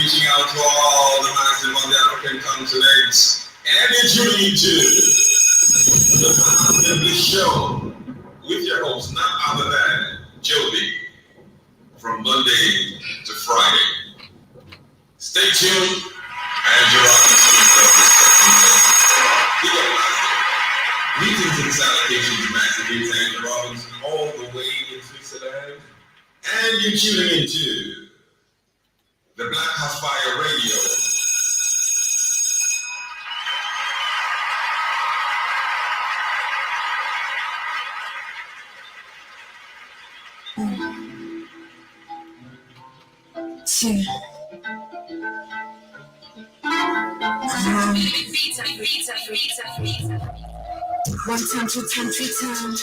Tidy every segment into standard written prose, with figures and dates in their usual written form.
reaching out to all the masses on the African continent. And you're tuning into the Positively Show with your host, none other than Joby, from Monday to Friday. Stay tuned, and you're on greetings and salutations, Master Angela Robinson, all the way in Switzerland. And you're tuning into the Black House Fire Radio. One time, two time, three time.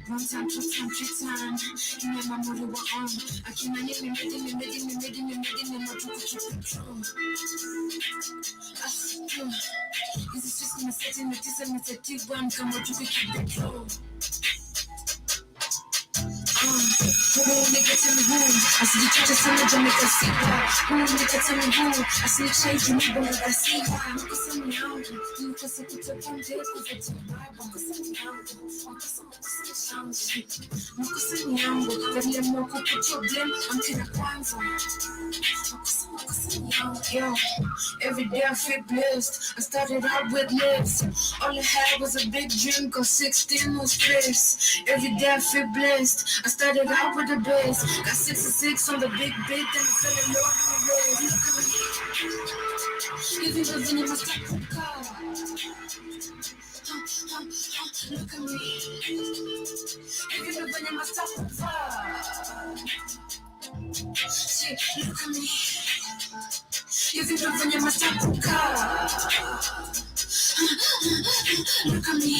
One time, two time, three time. In my mother were on. I can't make me This is just gonna set in the disability one. Come on, you can keep it flow. Nigga tell me who I see you try to send it to make us see why. Nigga tell me who I see you change you never let us see why. Nigga send me out. You can say it's a one day with a two by one. Nigga send me out. Nigga send me out. But let me put problem until I kwanza. Yo, every day I feel blessed. I started out with less. All I had was a big dream, cause 16 was stress. Every day I feel blessed. I started out with the best. Got 66 on the big bed, then I fell in love with the rest. If you live in my type of car. Look at me. If you live in my type of car. Shit, look at me. If you live in my type of car. Look at me.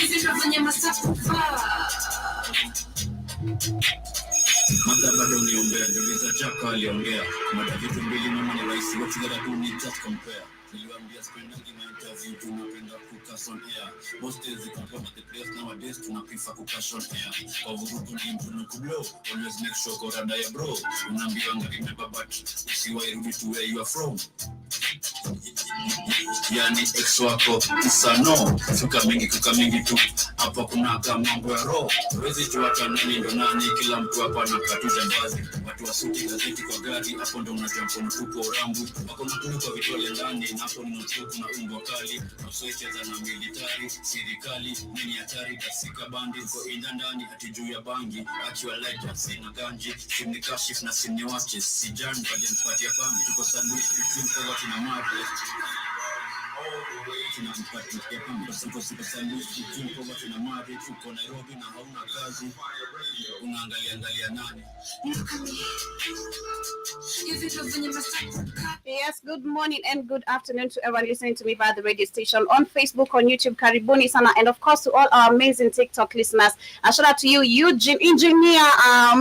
If you live in my type of car. Mada bado niombea, niliza jaka aliongea. Mada vitu mbili mama ni rahisi, what you gotta do need just compare. Niliwaambia spendagi na interview, tunapenda kucash on air. Most days you compare the place nowadays, tunaprefer kucash on air. Kwa vurugu ni mtuno kublow, always make sure kwa rada ya bro. Unaambiwa nga remember but usiwahi rudi to where you are from. Yani ex wako kisa no, fuka mingi tu. Hapa kuna mambo ya roho. Huwezi jua hata nani ndo nani, kila mtu hapa anakatu jambazi. Watu wasuti gazeti kwa gari, hapo ndo unajua mkono tupo urambu. Wako na tunu kwa vitole ndani, na hapo ni notuku na umbo kali. Usicheza na militari, serikali, nini hatari, dasika bandi. Uko inda ndani, hati juu ya bangi. Akiwa lighter, sina ganji, simni kashif na simni wache. Sijani, pade mpatia pami. Tuko sandwich, tuko watu na marble. Tunampatia pamba super sandwich tuko watu na mari tuko Nairobi na hauna kazi unaangalia nani. Yes, good morning and good afternoon to everyone listening to me via the radio station, on Facebook, on YouTube, Karibuni Sana, and of course to all our amazing TikTok listeners. A shout out to you, Eugene Engineer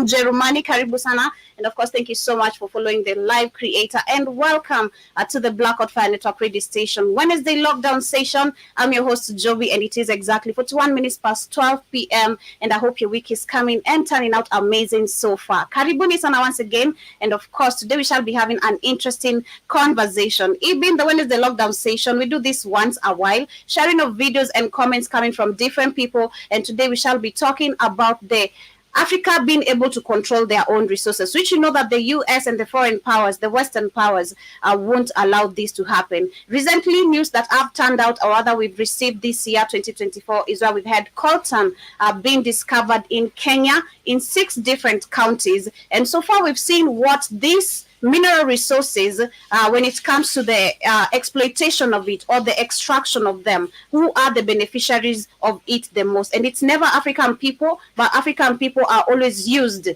Jerumani, Karibu Sana. And of course, thank you so much for following the live creator. And welcome to the Blackout Fire Network radio station. Wednesday lockdown session. I'm your host, Joby, and it is exactly 41 minutes past 12 p.m. And I hope your week is coming and turning out amazing so far. Karibuni Sana once again. And of course, today we shall be having an interesting conversation. Even the Wednesday lockdown session, we do this once a while, sharing of videos and comments coming from different people. And today we shall be talking about the Africa being able to control their own resources, which you know that the US and the foreign powers, the Western powers, won't allow this to happen. Recently, news that have turned out, or rather we've received this year, 2024, is where we've had coltan being discovered in Kenya in 6 different counties. And so far, we've seen what this mineral resources, when it comes to the exploitation of it or the extraction of them, who are the beneficiaries of it the most. And it's never African people, but African people are always used,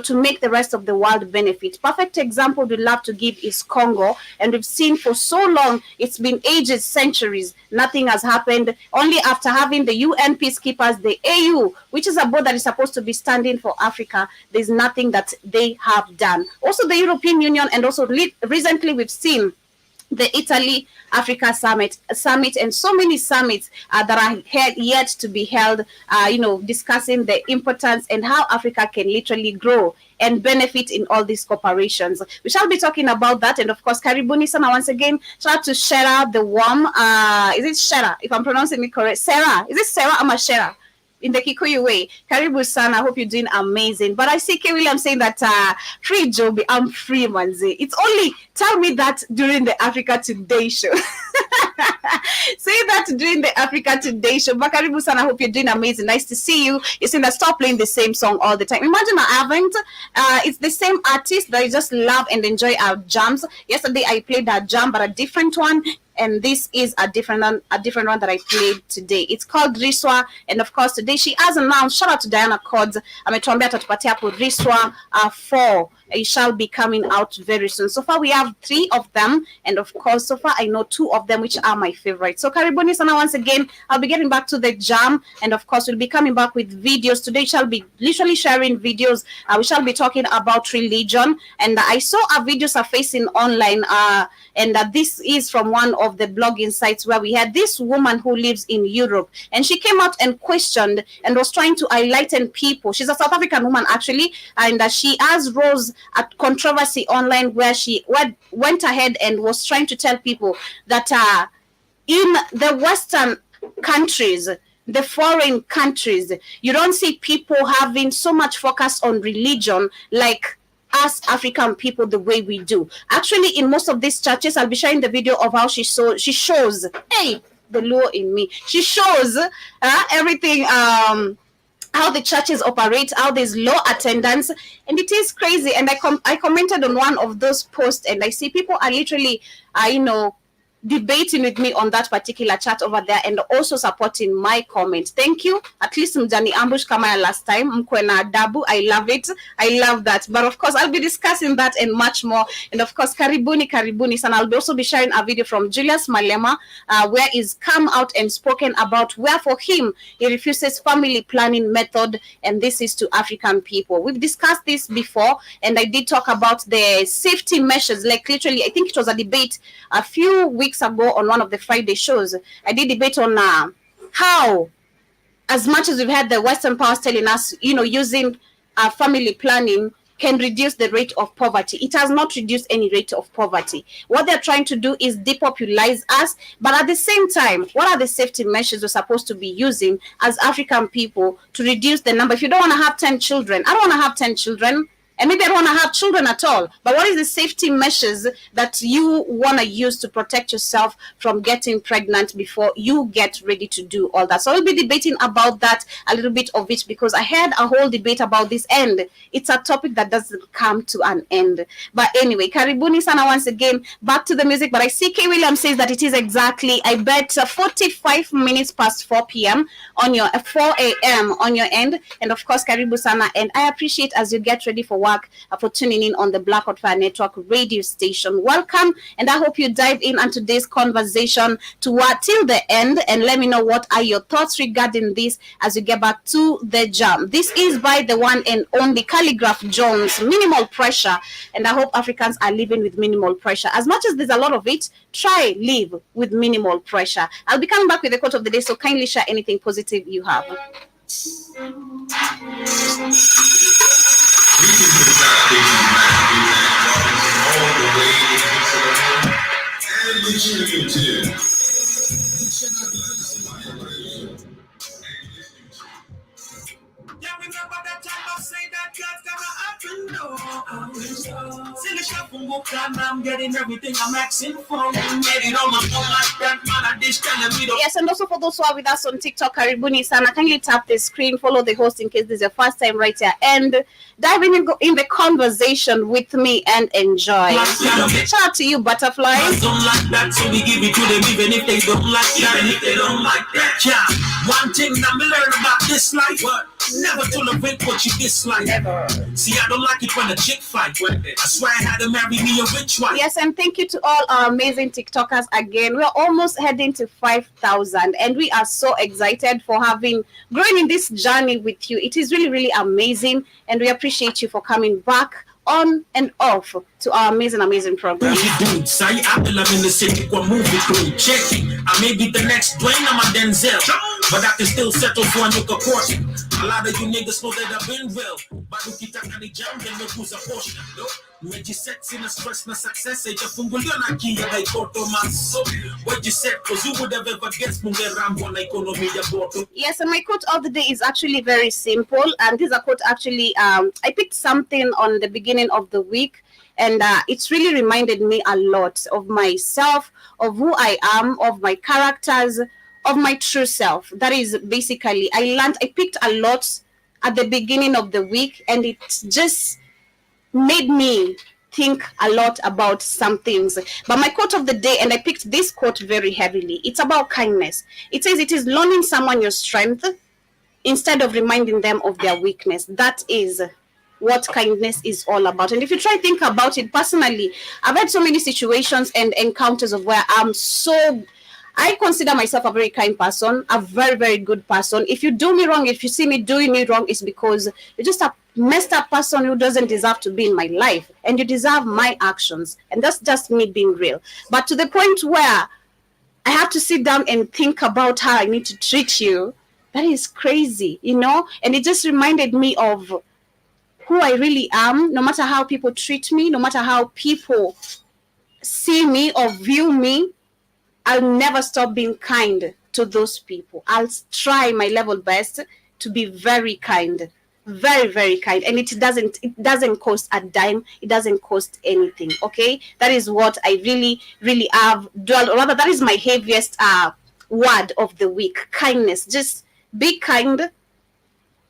to make the rest of the world benefit. Perfect example we'd love to give is Congo. And we've seen for so long, it's been ages, centuries, nothing has happened. Only after having the UN peacekeepers, the AU, which is a board that is supposed to be standing for Africa, there's nothing that they have done. Also, the European Union, and also recently we've seen the Italy Africa summit, and so many summits that are yet to be held, discussing the importance and how Africa can literally grow and benefit in all these corporations. We shall be talking about that. And of course, Karibuni sana once again. Shout out to Shera the Worm. Is it Shera? If I'm pronouncing it correct. Sarah. Is it Sarah or Shera? In the Kikuyu way. Karibu sana. I hope you're doing amazing. But I see K. William saying that free Joby, I'm free, manzi. It's only tell me that during the Africa Today show. Say that during the Africa Today show. But Karibu sana, I hope you're doing amazing. Nice to see you. You're saying that stop playing the same song all the time. Imagine I haven't. It's the same artist that I just love and enjoy our jams. Yesterday I played that jam, but a different one. And this is a different one that I played today. It's called Riswa, and of course today she has announced. Shout out to Diana Cods. Ametuambia atatupatia hapo Riswa 4. It shall be coming out very soon. So far we have 3 of them, and of course so far I know 2 of them which are my favorites. So karibuni sana once again. I'll be getting back to the jam, and of course we'll be coming back with videos. Today shall be literally sharing videos. We shall be talking about religion, and I saw a video surfacing online, and this is from one of the blogging sites where we had this woman who lives in Europe, and she came out and questioned and was trying to enlighten people. She's a South African woman actually, and she has rose a controversy online where she went ahead and was trying to tell people that in the Western countries, the foreign countries, you don't see people having so much focus on religion like us African people the way we do. Actually, in most of these churches, I'll be sharing the video of how she shows, hey, the law in me. She shows everything, how the churches operate, how there's low attendance, and it is crazy. And I commented on one of those posts, and I see people are literally, debating with me on that particular chat over there, and also supporting my comment. Thank you. At least mjani ambush kama ya last time. Mkwe na adabu. I love it. I love that. But of course, I'll be discussing that and much more. And of course, karibuni sana. I'll also be sharing a video from Julius Malema, where he's come out and spoken about where for him he refuses family planning method, and this is to African people. We've discussed this before, and I did talk about the safety measures. Like literally, I think it was a debate a few weeks ago on one of the Friday shows. I did debate on how, as much as we've had the Western powers telling us, using family planning can reduce the rate of poverty. It has not reduced any rate of poverty. What they're trying to do is depopularize us, but at the same time, what are the safety measures we're supposed to be using as African people to reduce the number? If you don't want to have 10 children, I don't want to have 10 children. And maybe I don't want to have children at all. But what is the safety measures that you want to use to protect yourself from getting pregnant before you get ready to do all that? So we'll be debating about that, a little bit of it, because I had a whole debate about this, and it's a topic that doesn't come to an end. But anyway, karibuni sana once again. Back to the music. But I see K. William says that it is exactly, I bet, 45 minutes past 4 p.m. on your 4 a.m. on your end. And of course, karibu sana. And I appreciate as you get ready for for tuning in on the Blackout Fire Network radio station. Welcome, and I hope you dive in on today's conversation till the end, and let me know what are your thoughts regarding this as you get back to the jam. This is by the one and only Calligraph Jones, Minimal Pressure, and I hope Africans are living with minimal pressure. As much as there's a lot of it, try live with minimal pressure. I'll be coming back with the quote of the day, so kindly share anything positive you have. I'm getting everything I'm asking for. Yes, and also for those who are with us on TikTok, karibuni sana. Kindly tap the screen, follow the host in case this is your first time right here, and dive in the conversation with me and enjoy. Shout out to you, butterflies. Don't like that, so we give it to them even if they don't like that. Even if they don't like that, yeah. One thing that me learn about this life, never tolerate what you dislike. Never. See, I don't like it when a chick fight. I swear I had to marry me a rich wife. Yes, and thank you to all our amazing TikTokers again. We're almost heading to 5,000, and we are so excited for having grown in this journey with you. It is really, really amazing, and we appreciate you for coming back on and off to our amazing program. Dude, say I'm in the city for movie crew. Check it. I may be the next Dwayne, I'm a Denzel, but I can still settle for a new portion. A lot of you niggas know that I've been well, but you keep talking the jam, then you lose a portion. When you set in a stress, na success, say you fungo na kia by Koto Maso. What you said, cause you would have ever guessed Munga Rambo na economy ya Boto. Yes, and my quote of the day is actually very simple, and this is a quote actually. I picked something on the beginning of the week, and it's really reminded me a lot of myself, of who I am, of my characters, of my true self. That is basically, I picked a lot at the beginning of the week, and it just made me think a lot about some things. But my quote of the day, and I picked this quote very heavily, it's about kindness. It says it is loaning someone your strength instead of reminding them of their weakness. That is what kindness is all about. And if you try to think about it personally, I've had so many situations and encounters of where I consider myself a very kind person, a very, very good person. If you do me wrong, if you see me doing me wrong, it's because you're just a messed up person who doesn't deserve to be in my life, and you deserve my actions. And that's just me being real. But to the point where I have to sit down and think about how I need to treat you, that is crazy, you know? And it just reminded me of who I really am, no matter how people treat me, no matter how people see me or view me. I'll never stop being kind to those people. I'll try my level best to be very kind, very, very kind. And it doesn't cost a dime. It doesn't cost anything. Okay, that is what I really, really have. Rather, that is my heaviest word of the week: kindness. Just be kind.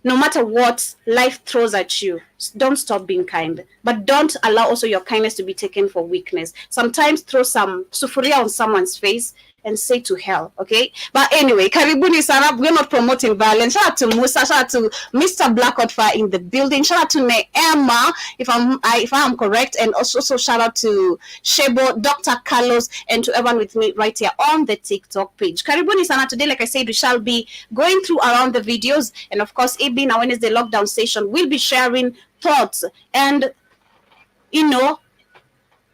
No matter what life throws at you, don't stop being kind. But don't allow also your kindness to be taken for weakness. Sometimes throw some sufuria on someone's face and say to hell, okay? But anyway, karibuni sana. We're not promoting violence. Shout out to Musa. Shout out to Mr. Blackwoodfire in the building. Shout out to Neema, if I'm correct, and also shout out to Shebo, Dr. Carlos, and to everyone with me right here on the TikTok page. Karibuni sana. Today, like I said, we shall be going through around the videos, and of course, it being our Wednesday lockdown session, we'll be sharing thoughts and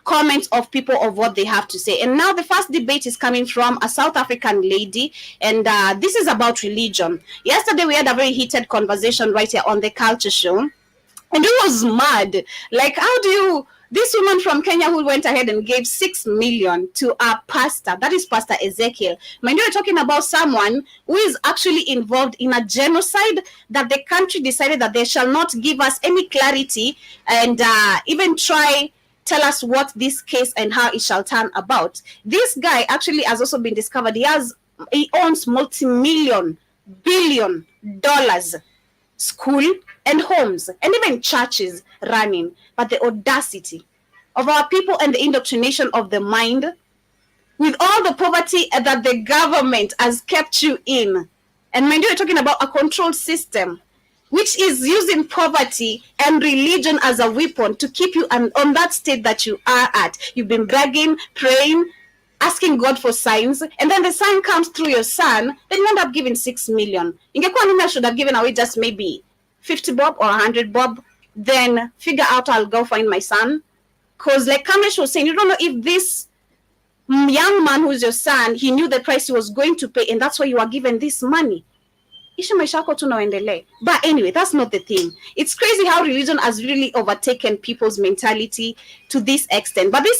comments of people of what they have to say. And now the first debate is coming from a South African lady, and this is about religion. Yesterday we had a very heated conversation right here on the Culture Show, and it was mad. Like, how do you, this woman from Kenya who went ahead and gave 6 million to a pastor, that is Pastor Ezekiel. Mind you, we're talking about someone who is actually involved in a genocide that the country decided that they shall not give us any clarity and even tell us what this case and how it shall turn about. This guy actually has also been discovered. He owns multi-million, billion dollars school and homes and even churches running. But the audacity of our people and the indoctrination of the mind with all the poverty that the government has kept you in. And mind you, we're talking about a control system which is using poverty and religion as a weapon to keep you on that state that you are at. You've been begging, praying, asking God for signs, and then the sign comes through your son, then you end up giving 6 million. I should have given away just maybe 50 bob or 100 bob, then figure out I'll go find my son. Because like Kamesh was saying, you don't know if this young man who's your son, he knew the price he was going to pay, and that's why you are given this money. But anyway, that's not the thing. It's crazy how religion has really overtaken people's mentality to this extent. But this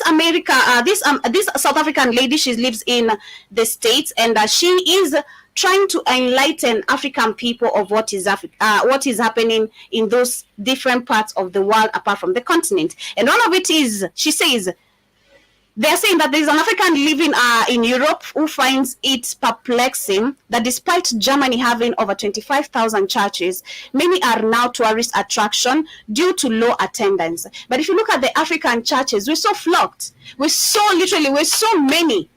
this South African lady, she lives in the States, and she is trying to enlighten African people of what is happening in those different parts of the world apart from the continent. And one of it is, she says, they're saying that there's an African living in Europe who finds it perplexing that despite Germany having over 25,000 churches, many are now tourist attraction due to low attendance. But if you look at the African churches, we're so flocked. We're so many.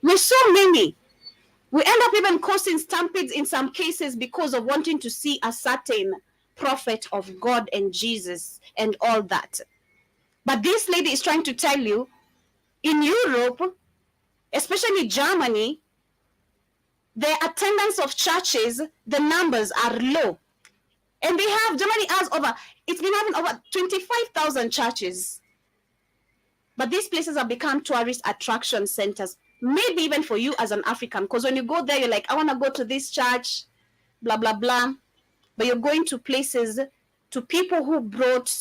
We end up even causing stampedes in some cases because of wanting to see a certain prophet of God and Jesus and all that. But this lady is trying to tell you, in Europe, especially Germany, the attendance of churches, the numbers are low. And Germany has it's been having over 25,000 churches. But these places have become tourist attraction centers. Maybe even for you as an African, because when you go there, you're like, I want to go to this church, blah, blah, blah. But you're going to places, to people who brought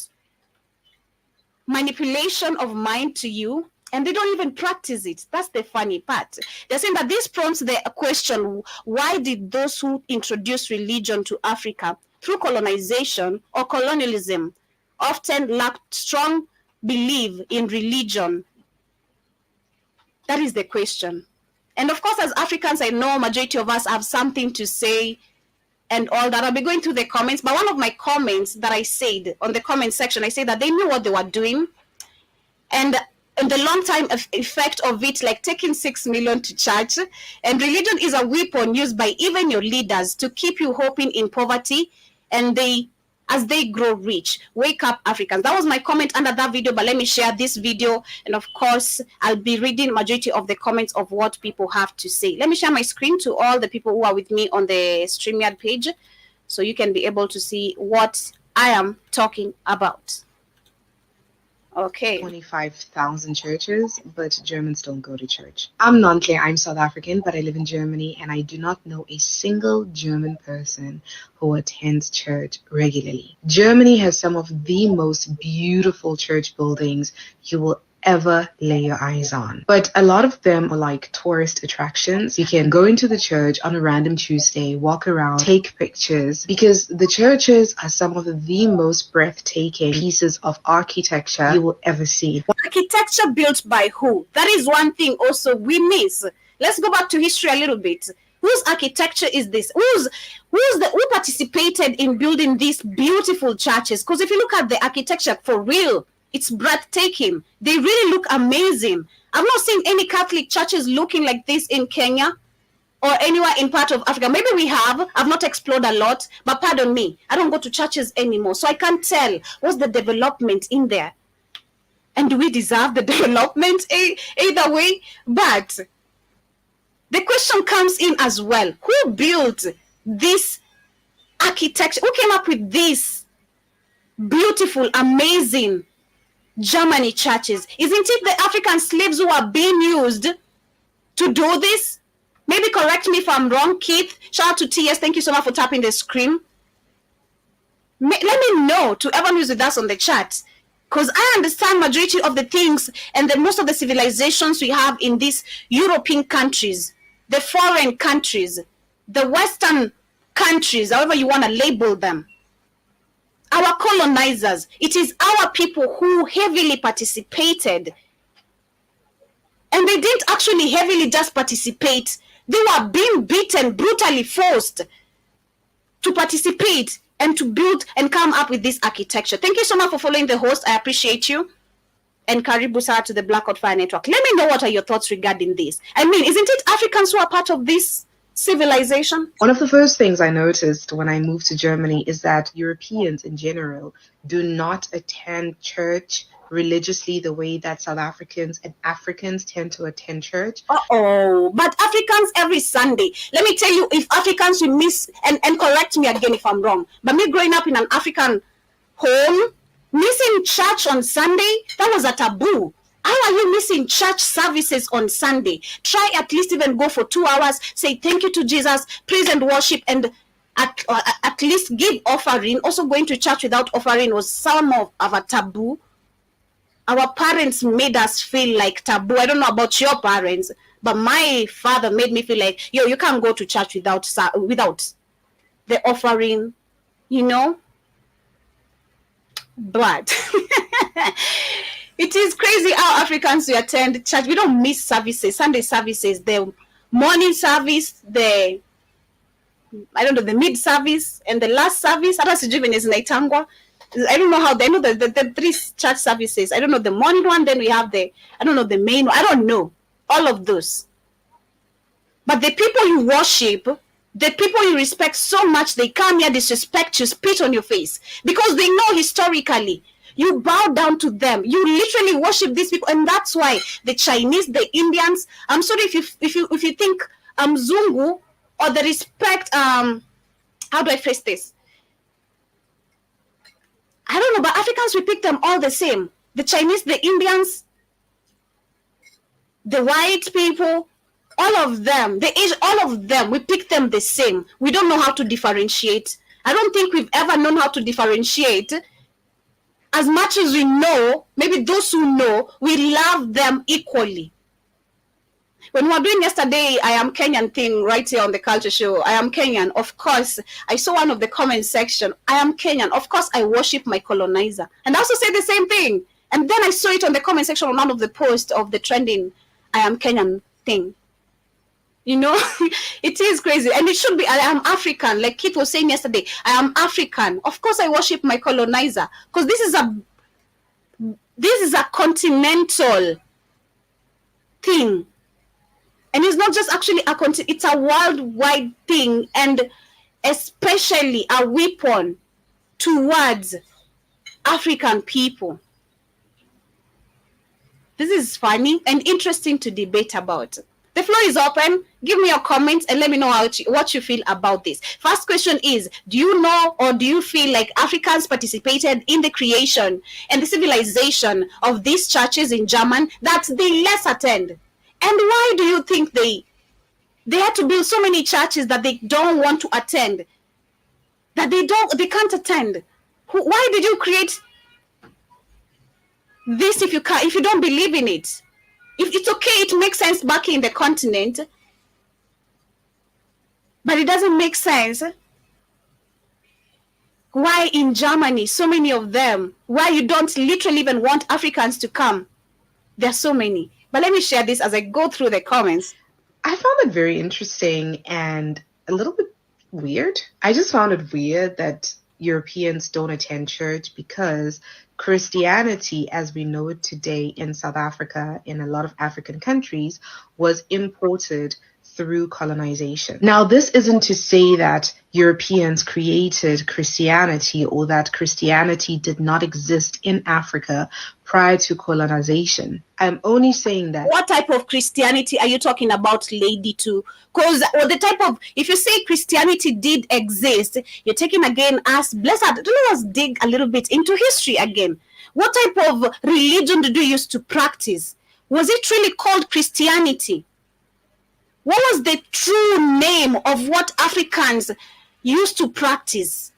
manipulation of mind to you, and they don't even practice it. That's the funny part. They're saying that this prompts the question, why did those who introduced religion to Africa through colonization or colonialism often lacked strong belief in religion? That is the question. And of course, as Africans, I know majority of us have something to say and all that. I'll be going through the comments, but one of my comments that I said on the comment section, I said that they knew what they were doing. And the long time effect of it, like taking 6 million to church, and religion is a weapon used by even your leaders to keep you hoping in poverty, and as they grow rich. Wake up, Africans. That was my comment under that video, but let me share this video, and of course I'll be reading majority of the comments of what people have to say. Let me share my screen to all the people who are with me on the StreamYard page, so you can be able to see what I am talking about. Okay. 25,000 churches, but Germans don't go to church. I'm non-clear. I'm South African, but I live in Germany, and I do not know a single German person who attends church regularly. Germany has some of the most beautiful church buildings you will ever lay your eyes on. But a lot of them are like tourist attractions. You can go into the church on a random Tuesday, walk around, take pictures, because the churches are some of the most breathtaking pieces of architecture you will ever see. Architecture built by who? That is one thing also we miss. Let's go back to history a little bit. Whose architecture is this? Who participated in building these beautiful churches? Because if you look at the architecture for real, it's breathtaking. They really look amazing. I've not seen any Catholic churches looking like this in Kenya or anywhere in part of Africa. Maybe we have. I've not explored a lot, but pardon me, I don't go to churches anymore, so I can't tell what's the development in there. And do we deserve the development either way? But the question comes in as well. Who built this architecture? Who came up with this beautiful, amazing Germany churches? Isn't it the African slaves who are being used to do this? Maybe correct me if I'm wrong, Keith. Shout out to TS. Thank you so much for tapping the screen. Let me know to everyone who's with us on the chat, because I understand majority of the things and most of the civilizations we have in these European countries, the foreign countries, the Western countries, however you want to label them. Our colonizers, it is our people who heavily participated. And they didn't actually heavily just participate. They were being beaten, brutally forced to participate and to build and come up with this architecture. Thank you so much for following the host. I appreciate you. And Karibu Sir to the Blackout Fire Network. Let me know what are your thoughts regarding this. I mean, isn't it Africans who are part of this civilization? One of the first things I noticed when I moved to Germany is that Europeans in general do not attend church religiously the way that South Africans and Africans tend to attend church. But Africans every Sunday. Let me tell you, if Africans will miss, and correct me again if I'm wrong, but me growing up in an African home, missing church on Sunday, that was a taboo. How are you missing church services on Sunday? Try at least even go for 2 hours, say thank you to Jesus, praise and worship, and at least give offering. Also going to church without offering was some of a taboo. Our parents made us feel like taboo. I don't know about your parents, but my father made me feel like, you can't go to church without the offering, you know? But it is crazy how Africans we attend church. We don't miss services, Sunday services, the morning service, the mid service, and the last service. I don't know how they know the 3 church services. I don't know the morning one, then we have the main one. I don't know all of those. But the people you worship, the people you respect so much, they come here, disrespect you, spit on your face, because they know historically you bow down to them. You literally worship these people, and that's why the Chinese, the Indians. I'm sorry if you think Zungu or the respect. How do I phrase this? No, but Africans, we pick them all the same. The Chinese, the Indians, the white people, all of them, the Asian, all of them, we pick them the same. We don't know how to differentiate. I don't think we've ever known how to differentiate. As much as we know, maybe those who know, we love them equally. When we were doing yesterday, I am Kenyan thing right here on the culture show, I am Kenyan. Of course, I saw one of the comment section, I am Kenyan. Of course, I worship my colonizer. And I also say the same thing. And then I saw it on the comment section on one of the posts of the trending I am Kenyan thing. You know, it is crazy. And it should be, I am African. Like Kit was saying yesterday, I am African. Of course, I worship my colonizer. Because this is a continental thing. And it's not just actually it's a worldwide thing, and especially a weapon towards African people. This is funny and interesting to debate about. The floor is open. Give me your comments and let me know what you feel about this. First question is, do you know or do you feel like Africans participated in the creation and the civilization of these churches in Germany that they less attend? And why do you think they had to build so many churches that they don't want to attend? That they can't attend? Why did you create this if you don't believe in it? If it's okay, it makes sense back in the continent, but it doesn't make sense. Why in Germany, so many of them, why you don't literally even want Africans to come? There are so many. But let me share this as I go through the comments. I found it very interesting and a little bit weird. I just found it weird that Europeans don't attend church because Christianity, as we know it today in South Africa, in a lot of African countries, was imported through colonization. Now, this isn't to say that Europeans created Christianity or that Christianity did not exist in Africa prior to colonization. I'm only saying that. What type of Christianity are you talking about, Lady Two? Because the type of, if you say Christianity did exist, you're taking again us, blessed, let us dig a little bit into history again. What type of religion did you used to practice? Was it really called Christianity? What was the true name of what Africans used to practice?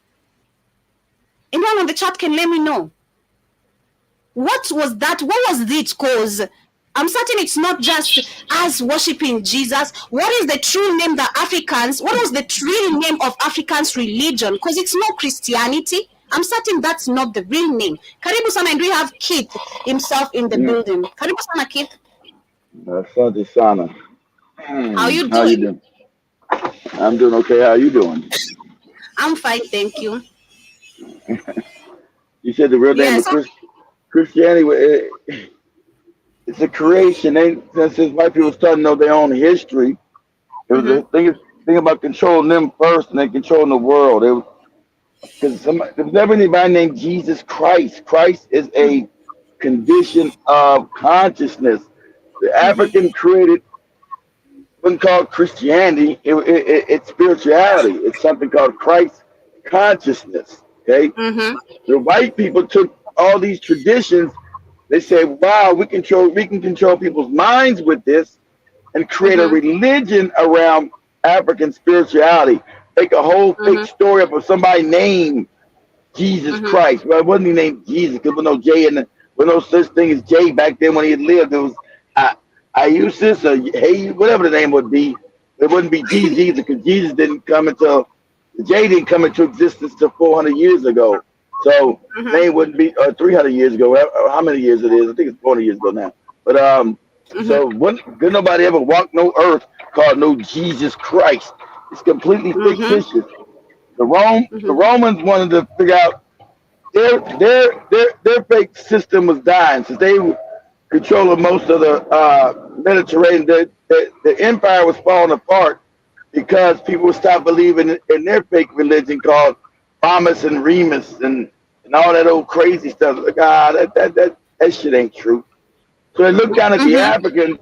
Anyone on the chat can let me know. What was that? What was it? Because I'm certain it's not just us worshiping Jesus. What is the true name that Africans, what was the true name of Africans' religion? Because it's not Christianity. I'm certain that's not the real name. Karibu sana, and we have Keith himself in the building. Karibu sana, Keith. Asante sana. How you doing? How you doing? I'm doing okay. How you doing? I'm fine, thank you. You said the real name of Christianity. It's a creation. Since white people started to know their own history, it was a thing about controlling them first and then controlling the world. Because there was never anybody named Jesus Christ. Christ is a condition of consciousness. The African created wasn't called Christianity. It's spirituality. It's something called Christ consciousness. Okay, the white people took all these traditions. They said, "Wow, we can control people's minds with this, and create a religion around African spirituality. Make a whole fake story up of somebody named Jesus Christ. Well, it wasn't he named Jesus? Because there was no J in it. There was no such thing as J back then when he had lived. It was Iusis or Hey, whatever the name would be. It wouldn't be Jesus because Jesus didn't come until J didn't come into existence till 400 years ago. So name wouldn't be 300 years ago. How many years it is? I think it's 400 years ago now. But so could nobody ever walk no earth called no Jesus Christ? It's completely fictitious. The Romans wanted to figure out their fake system was dying since they were controlling most of the Mediterranean. The empire was falling apart because people would stop believing in their fake religion called Thomas and Remus and all that old crazy stuff. Like, that shit ain't true. So they looked down at the Africans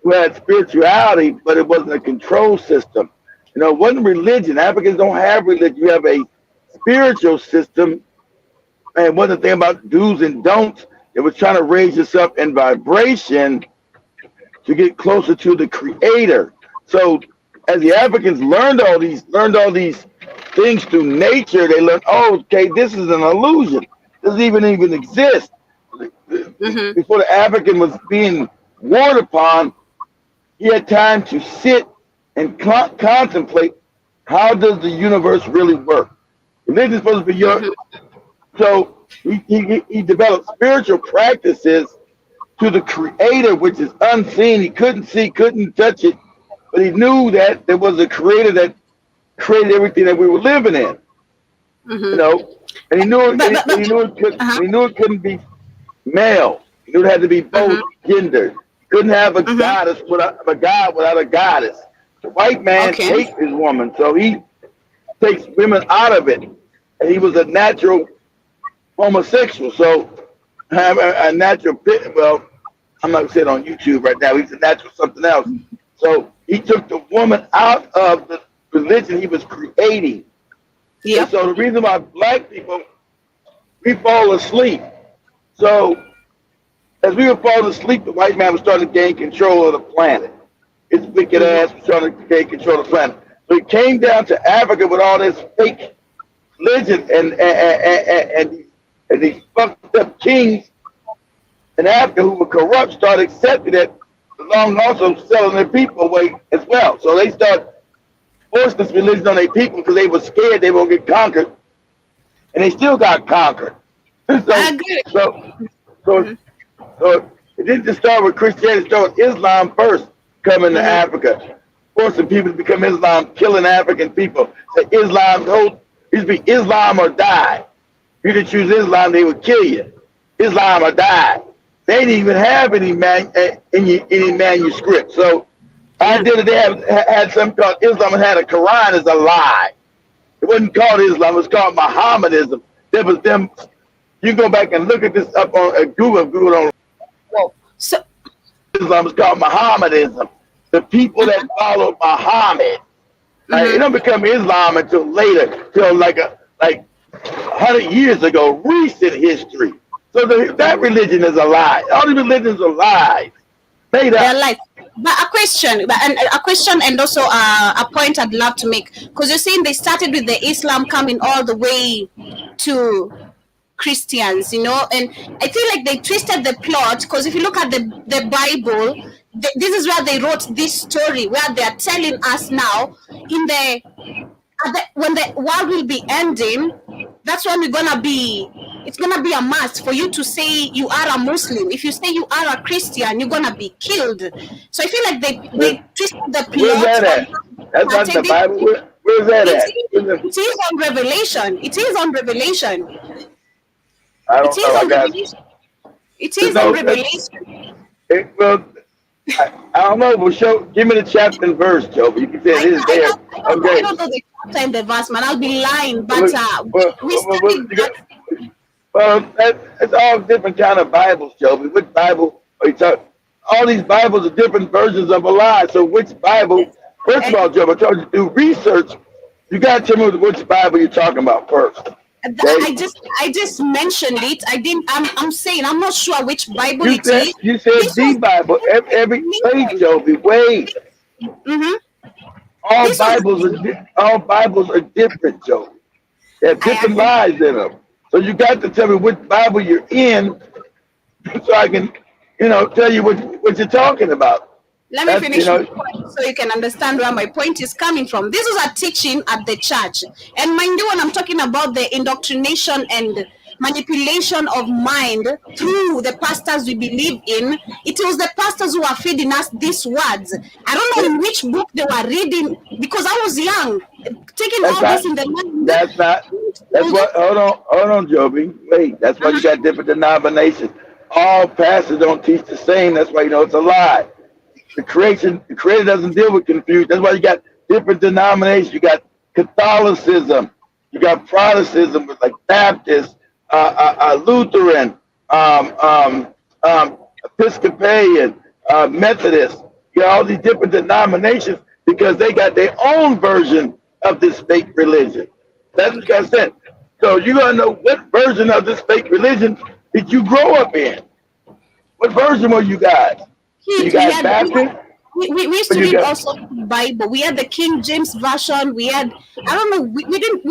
who had spirituality, but it wasn't a control system. You know, it wasn't religion. Africans don't have religion. You have a spiritual system and it wasn't thinking about do's and don'ts. It was trying to raise itself in vibration to get closer to the creator. So as the Africans learned all these things through nature, they learned, oh, okay, this is an illusion. It doesn't even exist. Before the African was being warred upon, he had time to sit and contemplate, how does the universe really work? Religion is supposed to be your... So he developed spiritual practices to the creator, which is unseen. He couldn't see, couldn't touch it, but he knew that there was a creator that created everything that we were living in. You know, and he knew it couldn't be male. He knew it had to be both gender. Couldn't have a goddess without a god without a goddess. The white man hates his woman, so he takes women out of it, and he was a natural homosexual. So a natural, well, I'm not gonna say it on YouTube right now. He's a natural something else. So he took the woman out of the religion he was creating. Yeah. So the reason why black people, we fall asleep. So as we were falling asleep, the white man was starting to gain control of the planet. His wicked ass was trying to gain control of the planet. So he came down to Africa with all this fake religion and these fucked up kings in Africa who were corrupt started accepting it, along also selling their people away as well. So they started forcing this religion on their people because they were scared they were going to get conquered, and they still got conquered. So it didn't just start with Christianity, it started with Islam first, coming to Africa, forcing people to become Islam, killing African people. So Islam used to be Islam or die. If you didn't choose Islam, they would kill you. Islam or die. They didn't even have any manuscript. So I did it. They had something called Islam and had a Quran as a lie. It wasn't called Islam. It was called Mohammedanism. There was them. You can go back and look at this up on Google on. So Islam is called Mohammedanism. The people that followed Muhammad. It don't become Islam until later, till like 100 years ago, recent history. So that religion is a lie. All the religions are lies. They're lies. But a question, and also a point I'd love to make, because you're saying they started with the Islam coming all the way to Christians, you know, and I feel like they twisted the plot, because if you look at the Bible, this is where they wrote this story, where they are telling us now when the world will be ending, that's when it's gonna be a must for you to say you are a Muslim. If you say you are a Christian, you're gonna be killed. So I feel like they twisted the plot. Where's that at? That's not the Bible. Where's that at? It is on Revelation. It is on Revelation. I don't know. It is on Revelation. I don't know, but give me the chapter and verse, Joe. You can say it is there. I don't know the chapter and the verse, man. I'll be lying, but it's all different kind of Bibles, Joby. Which Bible are you talking? All these Bibles are different versions of a lie. So which Bible? First of all, Joe, I told you to do research. You got to tell me which Bible you're talking about first. Okay? I just mentioned it. I'm saying I'm not sure which Bible it is. You said the Bible. Every page, Joby. Wait. All Bibles are different, Joby. They have different lies in them. So you got to tell me which Bible you're in, so I can, tell you what you're talking about. Let me finish my point so you can understand where my point is coming from. This was a teaching at the church. And mind you, when I'm talking about the indoctrination and manipulation of mind through the pastors we believe in, it was the pastors who are feeding us these words. I don't know in which book they were reading, because I was young, taking this in the mind. Hold on, Joby. Wait, that's why you got different denominations. All pastors don't teach the same. That's why it's a lie. The creator doesn't deal with confusion. That's why you got different denominations. You got Catholicism, you got Protestantism, like Baptist, Lutheran, Episcopalian, Methodist. You got all these different denominations because they got their own version of this fake religion. That's what I said. So you gotta know what version of this fake religion did you grow up in? What version were you guys? You We guys had Baptist? we used Or to you read got also the Bible. We had the King James version. We had, I don't know, we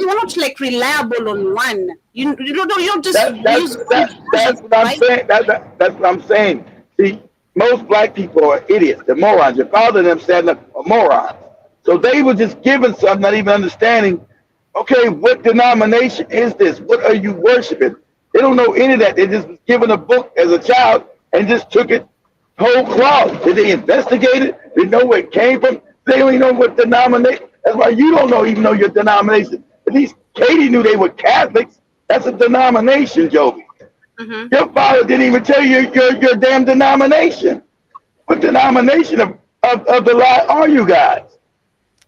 were not like reliable on one. You don't just use one that's version, what I'm right? saying. That's what I'm saying. See, most black people are idiots. They're morons. Your father and them said are morons. So they were just given something, not even understanding. Okay, what denomination is this? What are you worshiping? They don't know any of that. They just was given a book as a child and just took it whole cloth. Did they investigate it? They know where it came from. They don't even know what denomination. That's why you don't know even know your denomination. At least Katie knew they were Catholics. That's a denomination, Joby. Mm-hmm. Your father didn't even tell you your damn denomination. What denomination of the lie are you guys?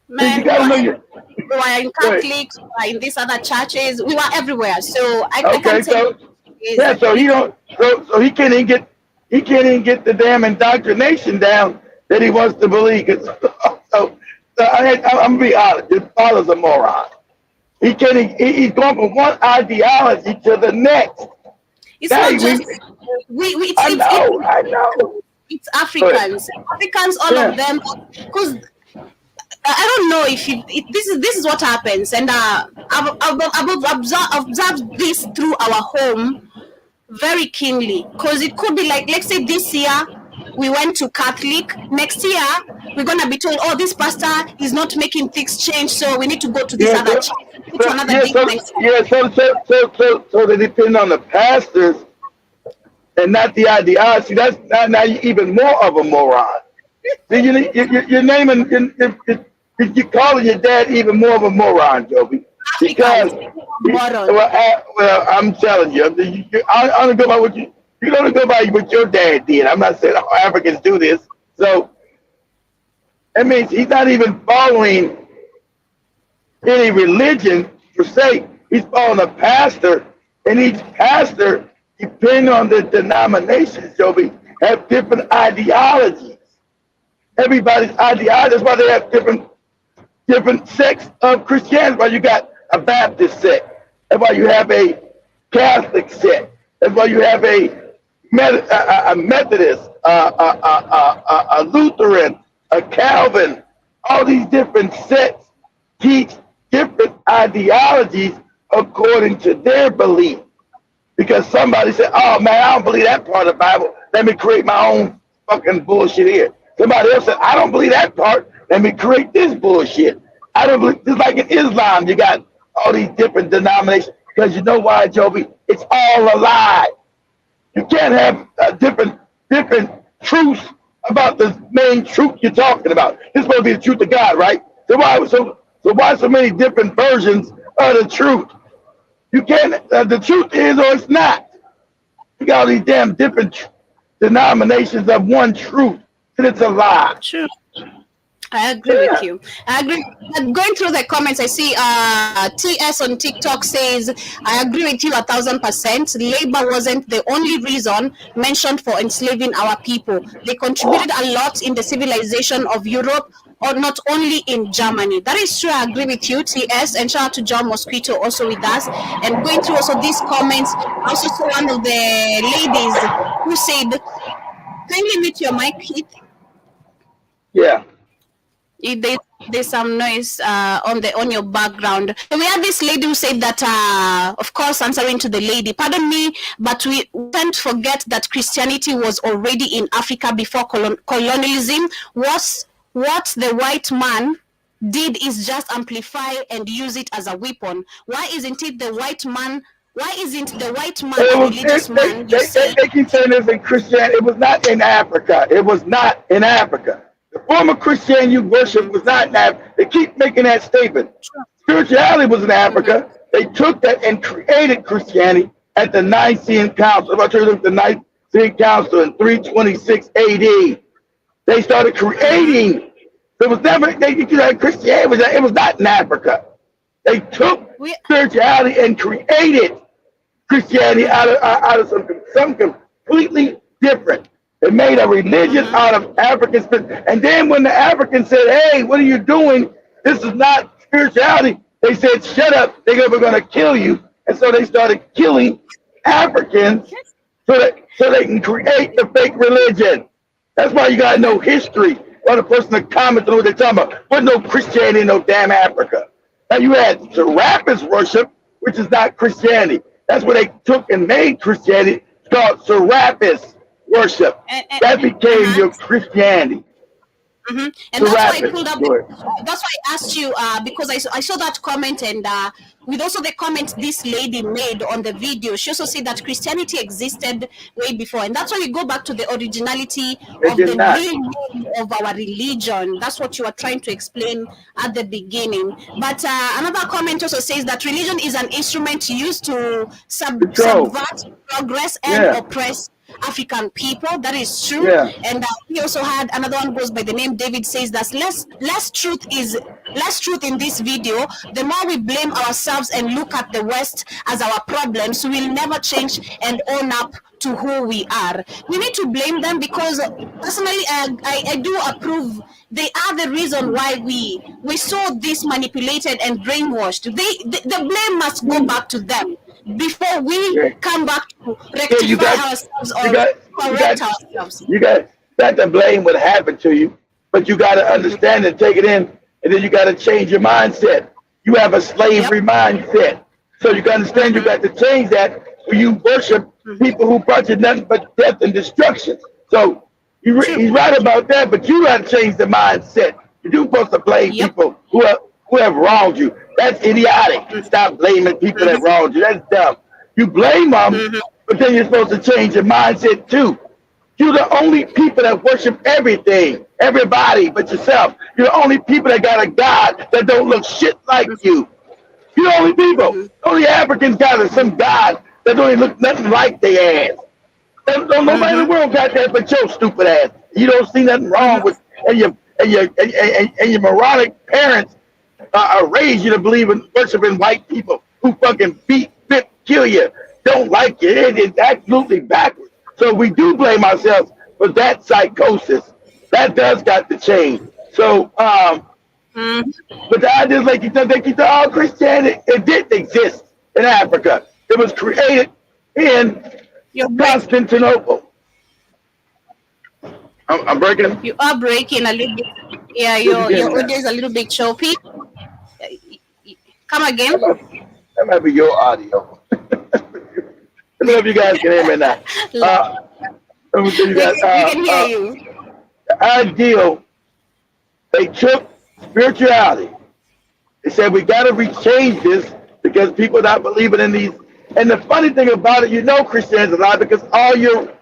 Man, You gotta know your. we were in Catholics, we were in these other churches, we were everywhere. So I Okay, can't tell so you. yeah, so he don't, so he can't even get the damn indoctrination down that he wants to believe. I'm gonna be honest. His father's a moron. He's going from one ideology to the next. It's Now, not just I know. it's Africans. Africans, all Yeah. of them, because I don't know if this is what happens, and I've observed this through our home very keenly, because it could be like, let's say this year we went to Catholic, next year we're gonna be told, oh, this pastor is not making things change, so we need to go to this other church, to another So they depend on the pastors and not the ideology. That's now you're even more of a moron. See, you're naming, you're calling your dad even more of a moron, Joby. Because, well, I'm telling you, I don't go by what you don't go by what your dad did. I'm not saying all Africans do this. So that means he's not even following any religion per se. He's following a pastor, and each pastor, depending on the denominations, Joby, have different ideologies. Everybody's ideology. That's why they have different sects of Christianity. That's why you got a Baptist sect. That's why you have a Catholic sect. That's why you have a Methodist, a Lutheran, a Calvin. All these different sects teach different ideologies according to their belief. Because somebody said, oh man, I don't believe that part of the Bible. Let me create my own fucking bullshit here. Somebody else said, I don't believe that part. Let me create this bullshit. I don't believe, just like in Islam, you got all these different denominations. Because you know why, Joby? It's all a lie. You can't have different truths about the main truth you're talking about. This is supposed to be the truth of God, right? So why so many different versions of the truth? You can't. The truth is, or it's not. You got all these damn different denominations of one truth, and it's a lie. True. I agree with you. I agree. Going through the comments, I see TS on TikTok says, I agree with you 1,000%. Labor wasn't the only reason mentioned for enslaving our people. They contributed a lot in the civilization of Europe, or not only in Germany. That is true. I agree with you, TS. And shout out to John Mosquito also with us. And going through also these comments, I also saw one of the ladies who said, kindly mute your mic, Keith. Yeah. There's some noise on your background. So we had this lady who said that, of course, answering to the lady, pardon me, but we can't forget that Christianity was already in Africa before colonialism. What the white man did is just amplify and use it as a weapon. Why isn't the white man a religious man? They keep saying this in Christianity. It was not in Africa. It was not in Africa. The form of Christianity you worship was not in Africa. They keep making that statement. Spirituality was in Africa. They took that and created Christianity at the Nicene Council. If I tell you the Nicene Council in 326 AD, they started creating. It was never Christianity. It was not in Africa. They took spirituality and created Christianity out of something completely different. They made a religion out of Africans. And then when the Africans said, hey, what are you doing? This is not spirituality. They said, shut up. We're going to kill you. And so they started killing Africans so they can create the fake religion. That's why you gotta know history. Or the person in the comments know what they're talking about. There's no Christianity in no damn Africa. Now you had Serapis worship, which is not Christianity. That's what they took and made Christianity. It's called Serapis worship. That became your Christianity. And that's why I pulled up. That's why I asked you because I saw that comment, and with also the comment this lady made on the video, she also said that Christianity existed way before, and that's why we go back to the originality of the real name of our religion. That's what you are trying to explain at the beginning. But another comment also says that religion is an instrument used to subvert progress and oppress African people. That is true. And he also had another one goes by the name David, says that less truth in this video. The more we blame ourselves and look at the West as our problems, we'll never change and own up to who we are. We need to blame them because personally I do approve. They are the reason why we saw this manipulated and brainwashed. The blame must go back to them before we come back to rectify ourselves or correct ourselves. You got to blame what happened to you, but you got to understand and take it in, and then you got to change your mindset. You have a slavery mindset, so you got to understand you got to change that when you worship people who brought you nothing but death and destruction. So he's right about that, but you got to change the mindset. You're supposed to blame people who have wronged you. That's idiotic. Stop blaming people that wronged you. That's dumb. You blame them, but then you're supposed to change your mindset too. You're the only people that worship everything, everybody but yourself. You're the only people that got a God that don't look shit like you. You're the only people. Only Africans got some God that don't even look nothing like their ass. Nobody in the world got that but your stupid ass. You don't see nothing wrong with and your moronic parents raised you to believe in worshiping white people who fucking beat, kill you, don't like you. It's absolutely backwards. So we do blame ourselves for that psychosis. That does got to change. So, but the idea is like you think all Christianity, it didn't exist in Africa. It was created in Constantinople. I'm breaking. You are breaking a little bit. Yeah, your audio is a little bit choppy. Come again. That might be your audio. I don't know if you guys can hear me now. We can hear you. The ideal, they took spirituality. They said we got to rechange this because people are not believing in these. And the funny thing about it, Christians a lot because all your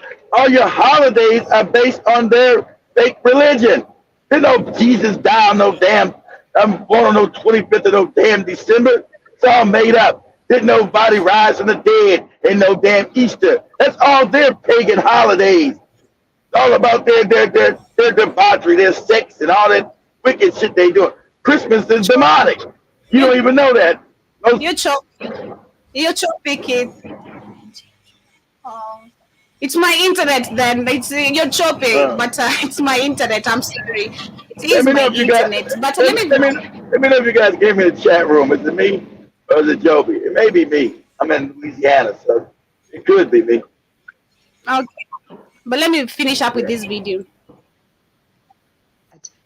holidays are based on their fake religion. There's no Jesus died on no damn. I'm born on no 25th of no damn December. It's all made up. There's nobody rise from the dead and no damn Easter. That's all their pagan holidays. It's all about their debauchery, their sex, and all that wicked shit they do. Christmas is demonic. You don't even know that. You're choppy, kid. It's my internet then. You're chopping, but it's my internet. I'm sorry. It is my internet. But let me know if you guys gave me the chat room. Is it me or is it Joby? It may be me. I'm in Louisiana, so it could be me. Okay. But let me finish up with this video.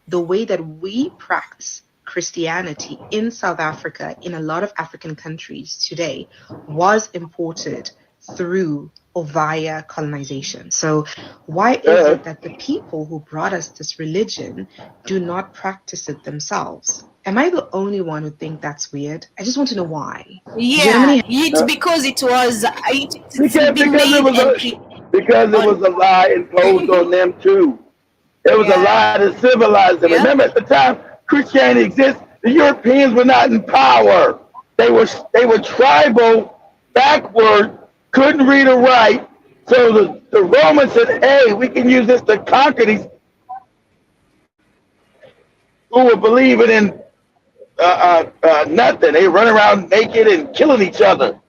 The way that we practice Christianity in South Africa, in a lot of African countries today, was imported through or via colonization. So why is it that the people who brought us this religion do not practice it themselves? Am I the only one who think that's weird? I just want to know why. Yeah, it's because it was because it was a lie imposed on them too. It was a lie to civilize them. Remember, at the time Christianity exists, the Europeans were not in power. They were tribal, backward, couldn't read or write. So the Romans said, hey, we can use this to conquer these who were believing in nothing. They run around naked and killing each other.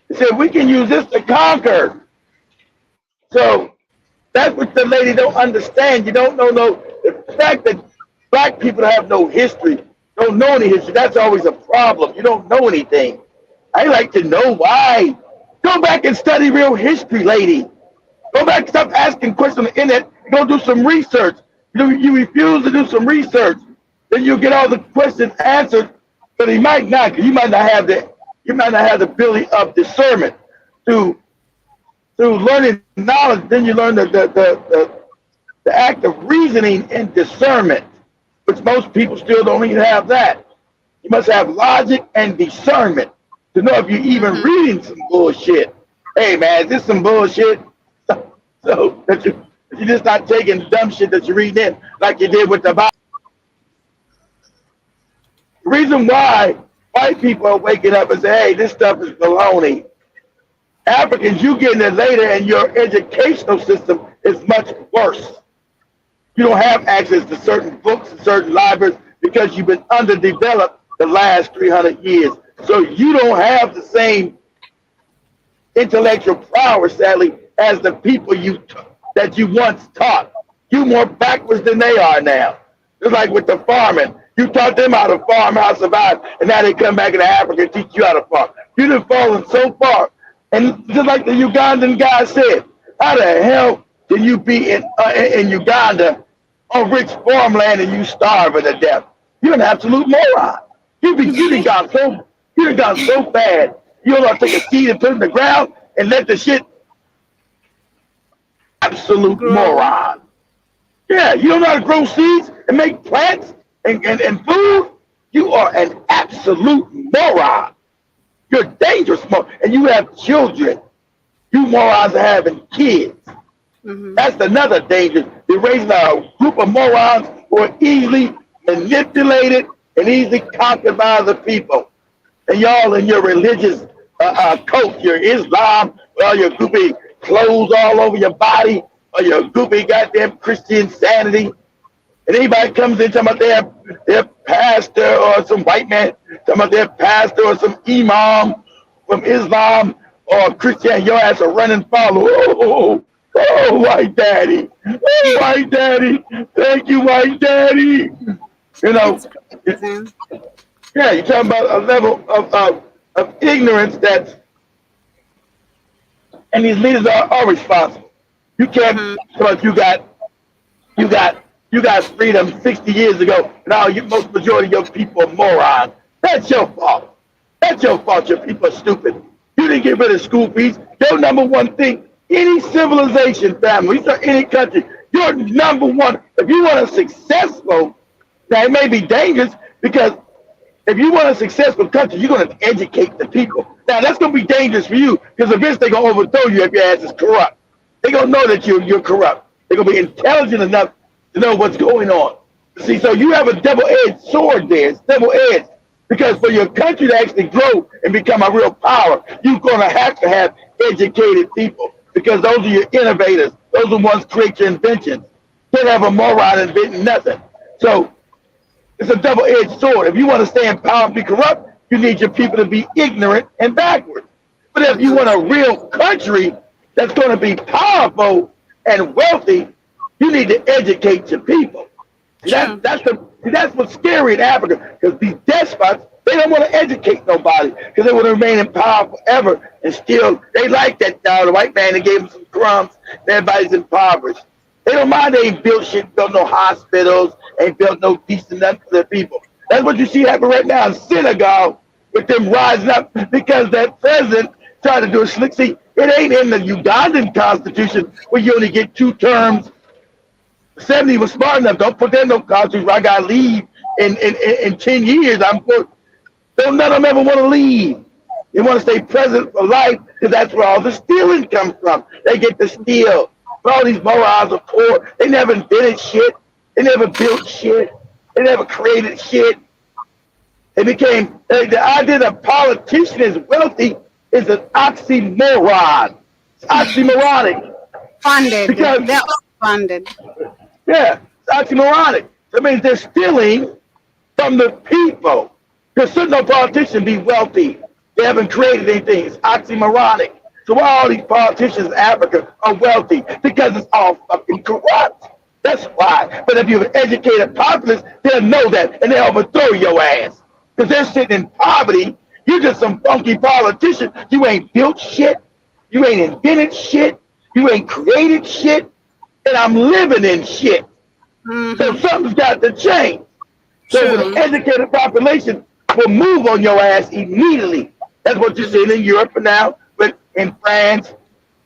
They said, we can use this to conquer. So that's what the lady don't understand. You don't know the fact that black people have no history, don't know any history. That's always a problem. You don't know anything. I like to know why. Go back and study real history, lady. Go back, stop asking questions on the internet. Go do some research. You refuse to do some research, then you'll get all the questions answered. But you might not, because you might not have the ability of discernment through learning knowledge. Then you learn the act of reasoning and discernment, which most people still don't even have that. You must have logic and discernment to know if you're even reading some bullshit. Hey man, is this some bullshit? So that you're just not taking dumb shit that you're reading in like you did with the Bible. The reason why white people are waking up and say, hey, this stuff is baloney. Africans, you getting it later, and your educational system is much worse. You don't have access to certain books and certain libraries because you've been underdeveloped the last 300 years. So you don't have the same intellectual prowess, sadly, as the people that you once taught. You more backwards than they are now. Just like with the farming. You taught them how to farm, how to survive, and now they come back into Africa and teach you how to farm. You've been falling so far. And just like the Ugandan guy said, how the hell can you be in Uganda on rich farmland and you starving to death? You're an absolute moron. You done gone so bad. You don't know, take a seed and put it in the ground and let the shit. Absolute moron. Yeah, you don't know how to grow seeds and make plants and food. You are an absolute moron. You're dangerous, and you have children. You morons are having kids. That's another danger. You're raising a group of morons who are easily manipulated and easily conquered by other people. And y'all in your religious cult, your Islam, all your goofy clothes all over your body, or your goofy goddamn Christian sanity. And anybody comes in talking about their pastor or some white man, talking about their pastor or some imam from Islam or Christian, your ass a running follow. Oh, white daddy. Oh, white daddy. Thank you, white daddy. You know, yeah, you're talking about a level of ignorance and these leaders are responsible. You can't, because you got freedom 60 years ago. Now most majority of your people are morons. That's your fault. That's your fault. Your people are stupid. You didn't get rid of school fees. Your number one thing, any civilization, family, any country, your number one, if you want a successful, now it may be dangerous because if you want a successful country, you're going to educate the people. Now that's going to be dangerous for you because eventually they're going to overthrow you if your ass is corrupt. They're going to know that you're corrupt. They're going to be intelligent enough to know what's going on. See, so you have a double-edged sword there. It's double-edged. Because for your country to actually grow and become a real power, you're going to have educated people. Because those are your innovators. Those are the ones who create your inventions. You can't have a moron inventing nothing. So it's a double-edged sword. If you want to stay in power and be corrupt, you need your people to be ignorant and backward. But if you want a real country that's going to be powerful and wealthy, you need to educate your people. That's what's scary in Africa, because these despots, they don't want to educate nobody because they want to remain in power forever and still, they like that the white man that gave them some crumbs and everybody's impoverished. They don't mind they ain't built shit, built no hospitals, ain't built no decent nothing for their people. That's what you see happen right now in Senegal with them rising up because that president tried to do a slick. See, it ain't in the Ugandan constitution where you only get 2 terms. 70 was smart enough. Don't put that in no constitution where I got to leave in 10 years. Don't none of them ever want to leave. They want to stay president for life because that's where all the stealing comes from. They get to steal. But all these morons are poor. They never invented shit. They never built shit. They never created shit. They became, the idea that a politician is wealthy is an oxymoron. It's oxymoronic. Funded. Because they're all funded. Yeah, it's oxymoronic. That means they're stealing from the people. Because should no politician be wealthy? They haven't created anything. It's oxymoronic. So why all these politicians in Africa are wealthy? Because it's all fucking corrupt. That's why. But if you're an educated populace, they'll know that and they'll overthrow your ass. Because they're sitting in poverty You just some funky politician. You ain't built shit. You ain't invented shit. You ain't created shit. And I'm living in shit. So something's got to change. So with an educated population will move on your ass immediately. That's what you're seeing in Europe now, but in France,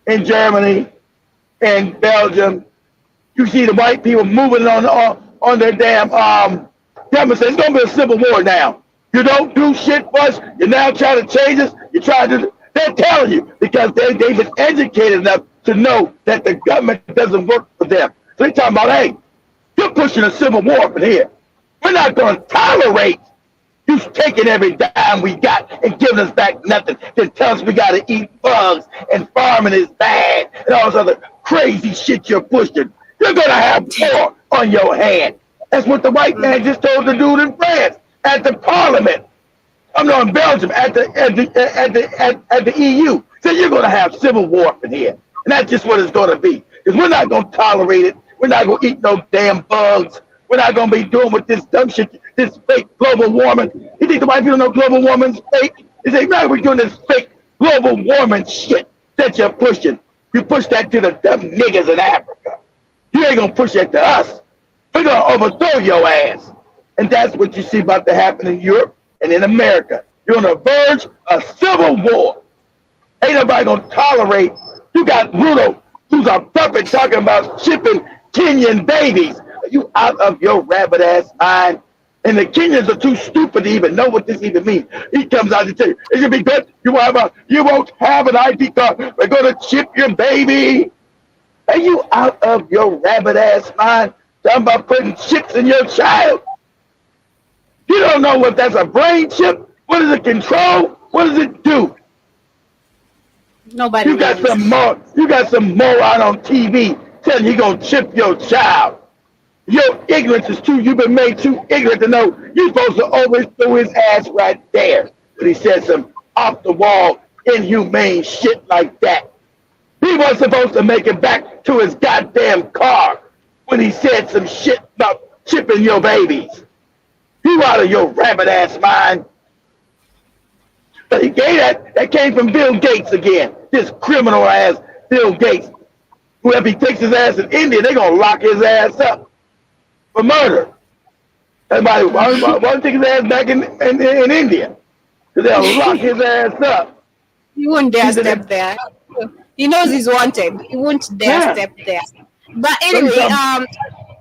in Germany, in Belgium. You see the white people moving on their damn demonstration. It's gonna be a civil war now. You don't do shit for us. You're now trying to change us. You're trying to. They're telling you because they've been educated enough to know that the government doesn't work for them. So they're talking about, hey, you're pushing a civil war up in here. We're not going to tolerate you taking every dime we got and giving us back nothing. Then tell us we got to eat bugs and farming is bad and all this other crazy shit you're pushing. You're going to have war on your hand. That's what the white man just told the dude in France at the parliament. I'm not in Belgium at the EU. So you're going to have civil war up in here. And that's just what it's going to be. Because we're not going to tolerate it. We're not going to eat no damn bugs. We're not going to be doing with this dumb shit, this fake global warming. You think the white people know global warming's fake? They say, no, we're doing this fake global warming shit that you're pushing. You push that to the dumb niggas in Africa. You ain't going to push that to us. We're going to overthrow your ass. And that's what you see about to happen in Europe and in America. You're on the verge of civil war. Ain't nobody going to tolerate. You got Ruto, who's a puppet, talking about shipping Kenyan babies. Are you out of your rabbit ass mind? And the Kenyans are too stupid to even know what this even means. He comes out to tell you, it should be good. You won't have an ID card. We're going to chip your baby. Are you out of your rabbit ass mind? Talking about putting chips in your child. You don't know what that's a brain chip. What does it control? What does it do? Nobody. You got some moron on TV telling you gonna chip your child. Your ignorance is too. You've been made too ignorant to know you're supposed to overthrow his ass right there. But he said some off the wall, inhumane shit like that. He was supposed to make it back to his goddamn car when he said some shit about chipping your babies. You out of your rabbit ass mind. But he gave that came from Bill Gates again. This criminal ass Bill Gates. Whoever he takes his ass in India, they're gonna lock his ass up for murder. Everybody why don't take his ass back in India? Because they'll lock his ass up. He won't dare step there. He knows he's wanted. He won't dare step there. But anyway,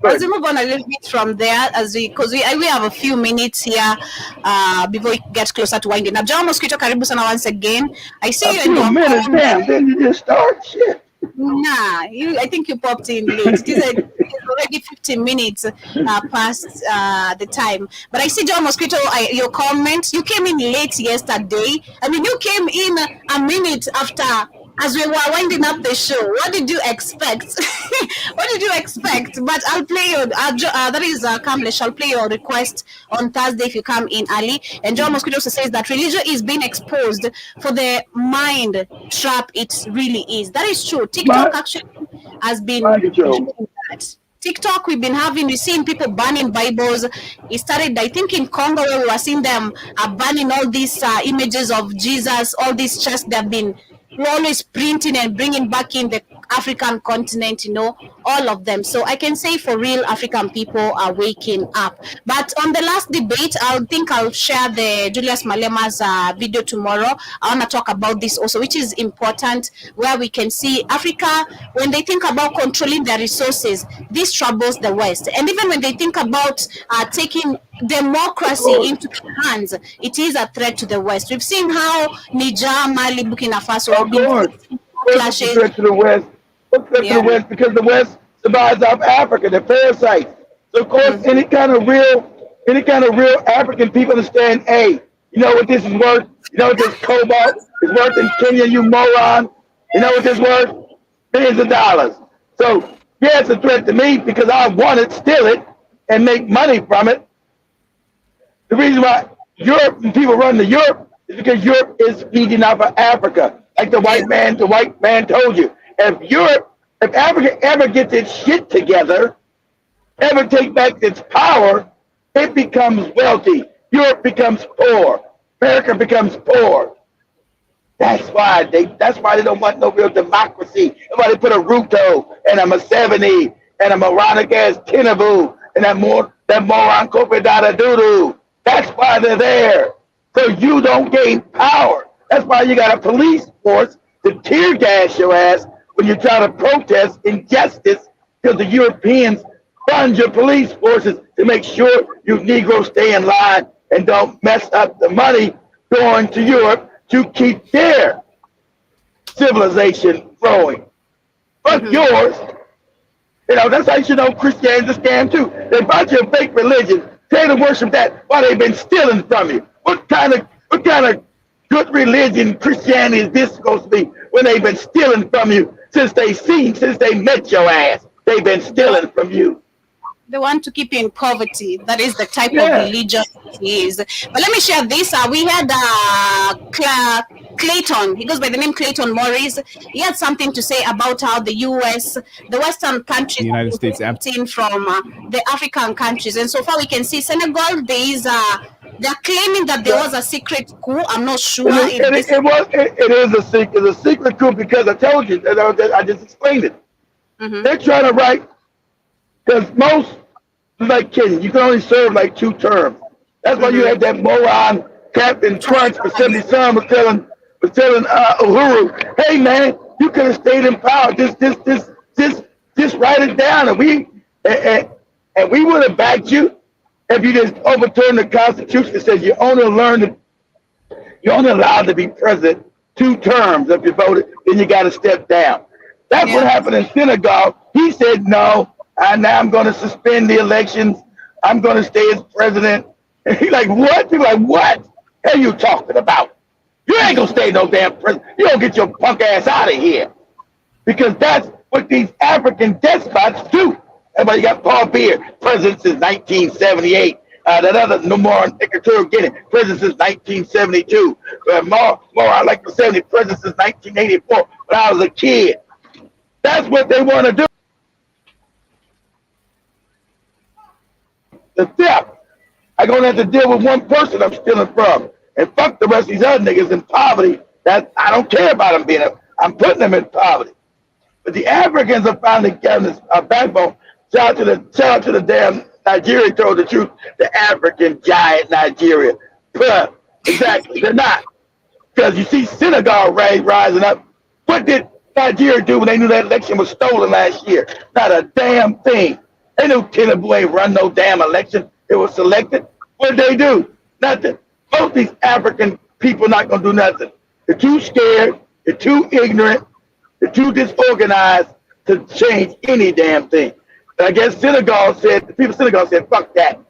let's move on a little bit from there because we have a few minutes here before we get closer to winding up. John Mosquito, karibu sana once again. I see you in your minutes, damn, then you just start shit. Nah, I think you popped in late. It's already 15 minutes past the time. But I see, John Mosquito, your comment, you came in late yesterday. I mean, you came in a minute after as we were winding up the show. What did you expect? What did you expect? But I'll play your, that is Kamlesh, I'll play your request on Thursday if you come in early. And John Mosquito also says that religion is being exposed for the mind trap it really is. That is true. TikTok actually has been doing that. TikTok, we've seen people banning Bibles. It started, I think, in Congo where we were seeing them banning all these images of Jesus, all these chests they've been always printing and bringing back in the African continent, all of them. So I can say for real, African people are waking up. But on the last debate, I'll share the Julius Malema's video tomorrow. I want to talk about this also, which is important, where we can see Africa, when they think about controlling their resources, this troubles the West. And even when they think about taking democracy into their hands, it is a threat to the West. We've seen how Niger, Mali, Burkina Faso have been clashes. Threat to the West. What's threat to the West? Because the West survives off Africa, the parasites. So of course, any kind of real African people understand. Hey, you know what this is worth? You know what this cobalt is worth in Kenya? You moron. You know what this is worth? Millions of dollars. So yeah, it's a threat to me because I want it, steal it, and make money from it. The reason why people run to Europe is because Europe is feeding off of Africa. Like the white man told you. If Africa ever gets its shit together, ever take back its power, it becomes wealthy. Europe becomes poor. America becomes poor. That's why they don't want no real democracy. That's why they put a Ruto and a Museveni and a moronic ass Tinubu and that moron Kopedada Doodoo. That's why they're there. So you don't gain power. That's why you got a police force to tear gas your ass when you try to protest injustice, because the Europeans fund your police forces to make sure you Negroes stay in line and don't mess up the money going to Europe to keep their civilization growing. But yours, that's how you should know Christianity's a scam too. They bought you a fake religion, tell you to worship that while they've been stealing from you. What kind of good religion Christianity is this supposed to be when they've been stealing from you since they met your ass? They've been stealing from you. They want to keep you in poverty. That is the type of religion it is. But let me share this. We had Clayton. He goes by the name Clayton Morris. He had something to say about how the U.S., the Western countries, the United States, from the African countries. And so far we can see Senegal, they're claiming that there was a secret coup. I'm not sure. It is a secret. It's a secret coup because I told you, I just explained it. They're trying to write, because most, like Kenya, you can only serve like 2 terms. That's why you had that moron Captain Crunch for 70 Sun was telling Uhuru, hey man, you could have stayed in power. Just write it down, and we would have backed you if you just overturned the Constitution that says you're only allowed to be president 2 terms. If you voted, then you got to step down. That's what happened in Senegal. He said no. And now I'm going to suspend the elections. I'm going to stay as president. And he's like, what? You're like, what are you talking about? You ain't going to stay no damn president. You don't get your punk ass out of here. Because that's what these African despots do. Everybody got Paul Beer, president since 1978. That other Nomoran Equatorial Guinea, president since 1972. More I like the 70, president since 1984 when I was a kid. That's what they want to do. The theft. I'm going to have to deal with one person I'm stealing from. And fuck the rest of these other niggas in poverty. That I don't care about them I'm putting them in poverty. But the Africans are finally getting this backbone. Shout out to the damn Nigeria told the truth. The African giant Nigeria. Exactly. They're not. Because you see Senegal rising up. What did Nigeria do when they knew that election was stolen last year? Not a damn thing. They knew Tinubu ain't run no damn election. It was selected. What did they do? Nothing. Most of these African people not going to do nothing. They're too scared. They're too ignorant. They're too disorganized to change any damn thing. And I guess the people of Senegal said, fuck that.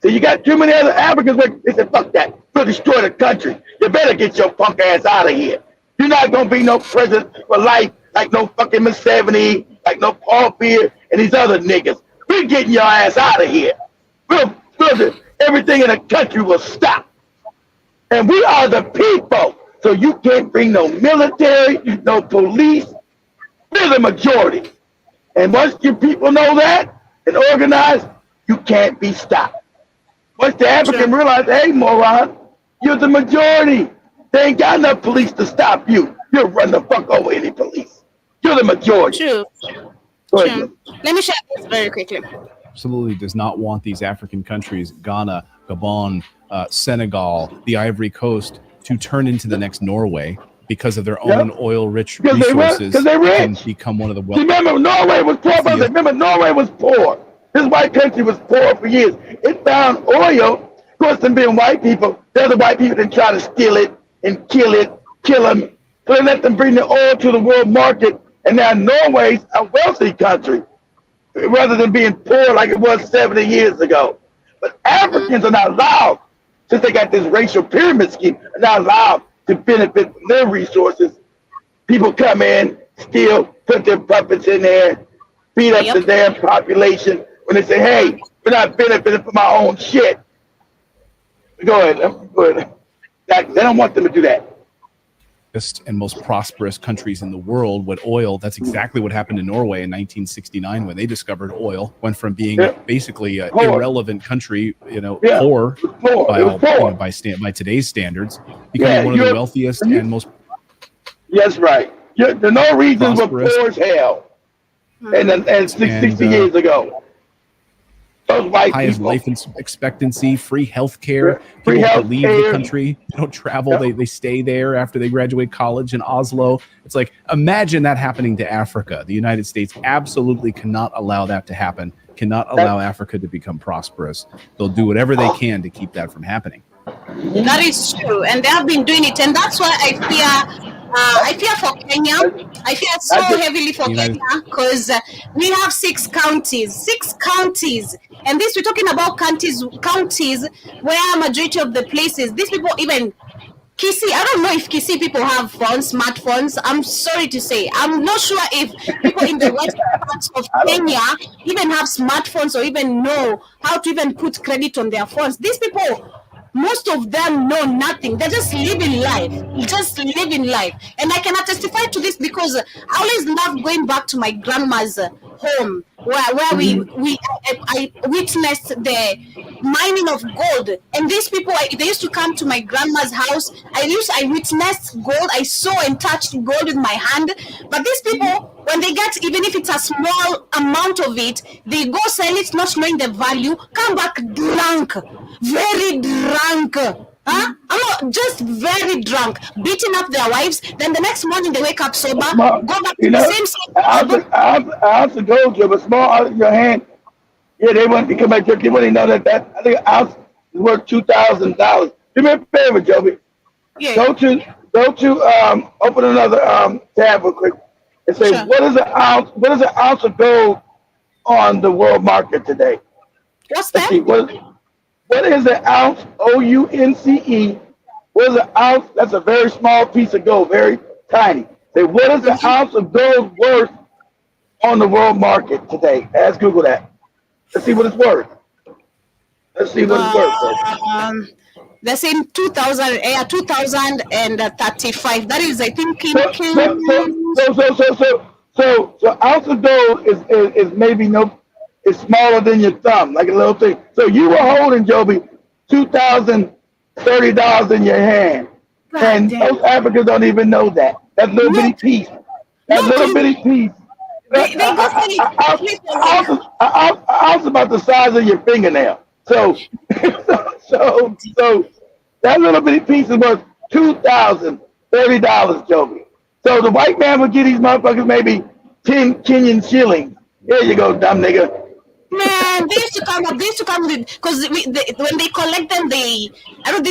So you got too many other Africans. They said, fuck that. We'll destroy the country. You better get your punk ass out of here. You're not going to be no president for life like no fucking Museveni, like no Paul Beer and these other niggas. We're getting your ass out of here. We'll do everything in the country will stop. And we are the people. So you can't bring no military, no police. We're the majority. And once your people know that and organize, you can't be stopped. Once the African realize, hey, moron, you're the majority. They ain't got enough police to stop you. You'll run the fuck over any police. You're the majority. True. Let me share this very quickly. Absolutely does not want these African countries, Ghana, Gabon, Senegal, the Ivory Coast, to turn into the next Norway because of their own oil-rich resources. Because they're rich. And become one of the wealthiest. Remember, Norway was poor. Remember, Norway was poor. This white country was poor for years. It found oil. Of course, them being white people, they're the white people that try to steal it and kill them. So they let them bring the oil to the world market. And now Norway's a wealthy country, rather than being poor like it was 70 years ago. But Africans are not allowed, since they got this racial pyramid scheme, are not allowed to benefit from their resources. People come in, steal, put their puppets in there, beat up the damn population. When they say, hey, we're not benefiting from our own shit. Go ahead. They don't want them to do that. and most prosperous countries in the world with oil. That's exactly what happened in Norway in 1969 when they discovered oil. Went from being basically an irrelevant country, poor by all, by today's standards, becoming one of the wealthiest and most. Yes, right. The Norwegians were poor as hell, and 60 years ago. Those white highest people. life expectancy, free health care. People don't leave the country. They don't travel. They stay there after they graduate college in Oslo. It's like, imagine that happening to Africa. The United States absolutely cannot allow that to happen, cannot allow Africa to become prosperous. They'll do whatever they can to keep that from happening. That is true. And they have been doing it. And that's why I fear for Kenya. I fear so heavily for Kenya because we have 6 counties. And this, we're talking about counties where majority of the places, these people, even Kisii, I don't know if Kisii people have smartphones. I'm sorry to say. I'm not sure if people in the western parts of Kenya even have smartphones or even know how to even put credit on their phones. These people, most of them know nothing. They're just living life. And I cannot testify to this because I always love going back to my grandma's home where I witnessed the mining of gold. And these people, they used to come to my grandma's house. I witnessed gold. I saw and touched gold with my hand. But these people, when they get, even if it's a small amount of it, they go sell it, not knowing the value, come back drunk, very drunk. Huh? I'm not just very drunk, beating up their wives. Then the next morning they wake up sober, go back to the same. I have to go to a small out of your hand. Yeah, they want to come back. They want to know that I think an ounce is worth $2,000. Do me a favor, Joby. Yeah. Go to open another tab real quick and say what is an ounce of gold on the world market today? What's that? What is an ounce? OUNCE. What is an ounce? That's a very small piece of gold, very tiny. Say, what is an ounce of gold worth on the world market today? Ask Google that. Let's see what it's worth. They're saying 2,035. That is, I think, So ounce of gold is maybe it's smaller than your thumb, like a little thing. So you were holding, Joby, $2,030 in your hand. And most Africans don't even know that. That little bitty piece. I was about the size of your fingernail. So that little bitty piece is worth $2,030, Joby. So the white man would give these motherfuckers maybe 10 Kenyan shillings. Here you go, dumb nigga. Man, they used to come with, because when they collect them, they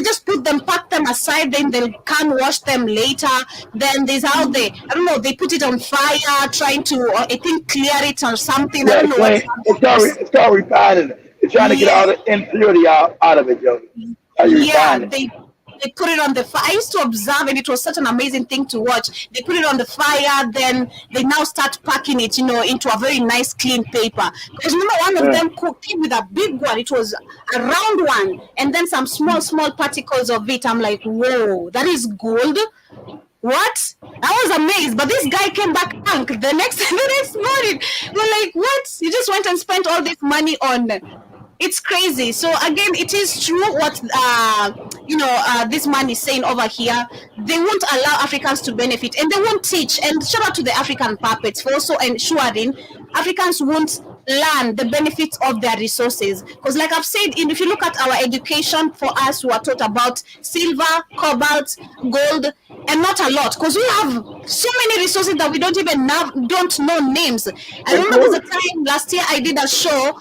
just pack them aside, then they'll can wash them later. Then there's how they put it on fire, trying to, I think, clear it or something. I don't know it's called refining it. They're trying to get all the impurity out of it, Joey. They put it on the fire. I used to observe, and it was such an amazing thing to watch. They put it on the fire, then they now start packing it, into a very nice, clean paper. Because remember, one of them came with a big one. It was a round one, and then some small particles of it. I'm like, whoa, that is gold. What? I was amazed, but this guy came back drunk the next morning. We're like, what? You just went and spent all this money on. It's crazy. So again, it is true what this man is saying over here. They won't allow Africans to benefit, and they won't teach. And shout out to the African puppets for also ensuring Africans won't learn the benefits of their resources. Because like I've said, if you look at our education, for us who are taught about silver, cobalt, gold, and not a lot, because we have so many resources that we don't know names. I remember there's a time last year I did a show